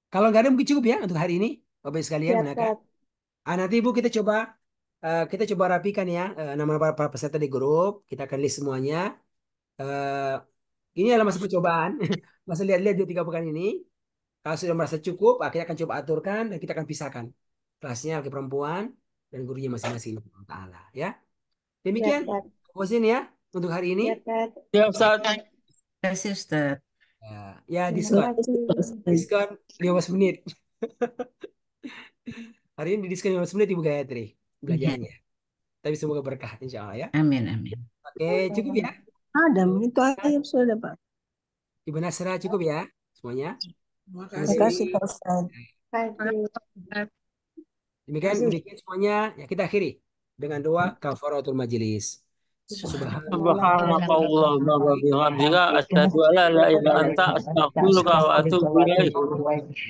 Speaker 1: Kalau nggak ada mungkin cukup ya untuk hari ini, Bapak Ibu sekalian,
Speaker 6: Ya,
Speaker 1: Bunaka.
Speaker 6: Ustaz.
Speaker 1: Nanti Ibu kita coba rapikan ya nama para peserta di grup. Kita akan list semuanya. Eh, ini adalah masa percobaan, masa lihat-lihat 2-3 pekan ini. Kalau sudah merasa cukup, kita akan coba aturkan dan kita akan pisahkan kelasnya laki perempuan dan gurunya masing-masing. Allah Ta'ala, ya.
Speaker 6: Ya,
Speaker 1: Demikian,
Speaker 6: Ustaz.
Speaker 1: Bosin ya untuk hari ini.
Speaker 6: Ya, Ustaz.
Speaker 4: Ya Ustaz.
Speaker 3: Terima kasih Ustaz.
Speaker 1: Ya,
Speaker 6: Terima
Speaker 1: diskon,
Speaker 6: kasih.
Speaker 1: diskon 15 menit. Hari ini diskon 15 menit Ibu Gayatri
Speaker 3: Iya.
Speaker 1: belajarnya. Tapi semoga berkah, insya Allah ya.
Speaker 3: Amin, amin.
Speaker 1: Oke, cukup ya.
Speaker 5: Adam, itu aja sudah, Pak.
Speaker 1: Ibu Nasra cukup ya semuanya.
Speaker 5: Terima
Speaker 1: Terima
Speaker 5: kasih, Pak Ustadz.
Speaker 6: Terima kasih.
Speaker 1: Demikian semuanya. Ya, kita akhiri dengan doa kafaratul majelis.
Speaker 4: Subhanakallahumma wa bihamdika asyhadu an la ilaha illa anta astaghfiruka wa atubu ilaik.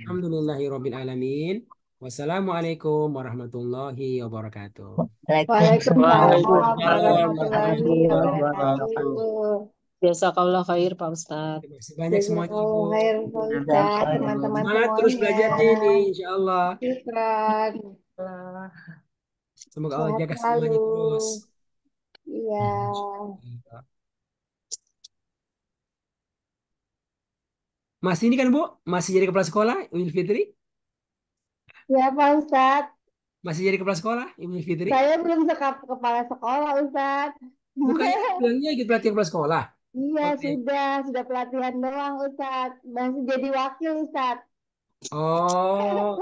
Speaker 1: Alhamdulillahirabbil alamin. Wassalamualaikum warahmatullahi wabarakatuh.
Speaker 6: Waalaikumsalam
Speaker 4: Waalaikumsalam
Speaker 6: warahmatullahi
Speaker 4: warahmatullahi wabarakatuh.
Speaker 6: wabarakatuh.
Speaker 5: Jazakallah khair, Pak Ustadz.
Speaker 1: Terima kasih banyak semuanya Ibu.
Speaker 6: Jazakallah khair, Pak Ustadz, teman-teman
Speaker 1: Semangat terus belajarnya
Speaker 6: semuanya.
Speaker 1: ini, insya Allah.
Speaker 6: Syukran.
Speaker 1: Semoga Allah
Speaker 6: Sehat
Speaker 1: jaga semuanya
Speaker 6: selalu.
Speaker 1: terus.
Speaker 6: Iya.
Speaker 1: Mas ini kan Bu, masih jadi kepala sekolah Idul Fitri?
Speaker 6: Ya, Pak Ustadz.
Speaker 1: Masih jadi kepala sekolah Idul Fitri?
Speaker 6: Saya belum kepala sekolah, Ustadz.
Speaker 1: Bukannya bilangnya ikut pelatihan kepala sekolah?
Speaker 6: Iya,
Speaker 1: Oke.
Speaker 6: sudah pelatihan doang, Ustadz. Masih jadi wakil, Ustadz.
Speaker 1: Oh,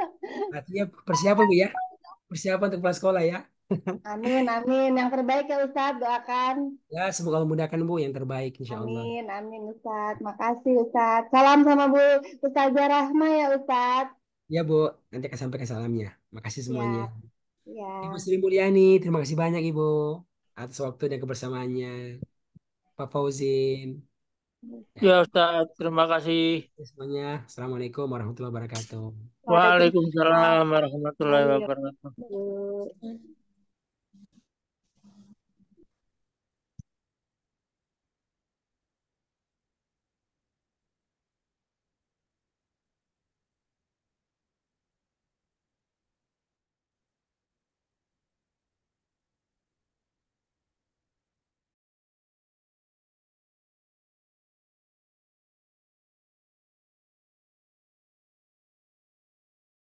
Speaker 1: artinya persiapan Bu ya? Persiapan untuk kepala sekolah ya?
Speaker 6: Amin, amin. Yang terbaik ya Ustadz, doakan.
Speaker 1: Ya, semoga Allah mudahkan Bu yang terbaik insya Allah.
Speaker 6: Amin, amin Ustadz. Makasih Ustadz. Salam sama Bu Ustazah Rahma ya Ustadz.
Speaker 1: Ya Bu, nanti akan sampaikan salamnya. Makasih semuanya.
Speaker 6: Ya.
Speaker 1: Ibu Sri Mulyani, terima kasih banyak Ibu atas waktu dan kebersamaannya. Pak Fauzin.
Speaker 4: Ya Ustaz, terima kasih.
Speaker 1: Semuanya, Assalamualaikum warahmatullahi wabarakatuh.
Speaker 4: Waalaikumsalam warahmatullahi wabarakatuh.
Speaker 6: Wabarakatuh.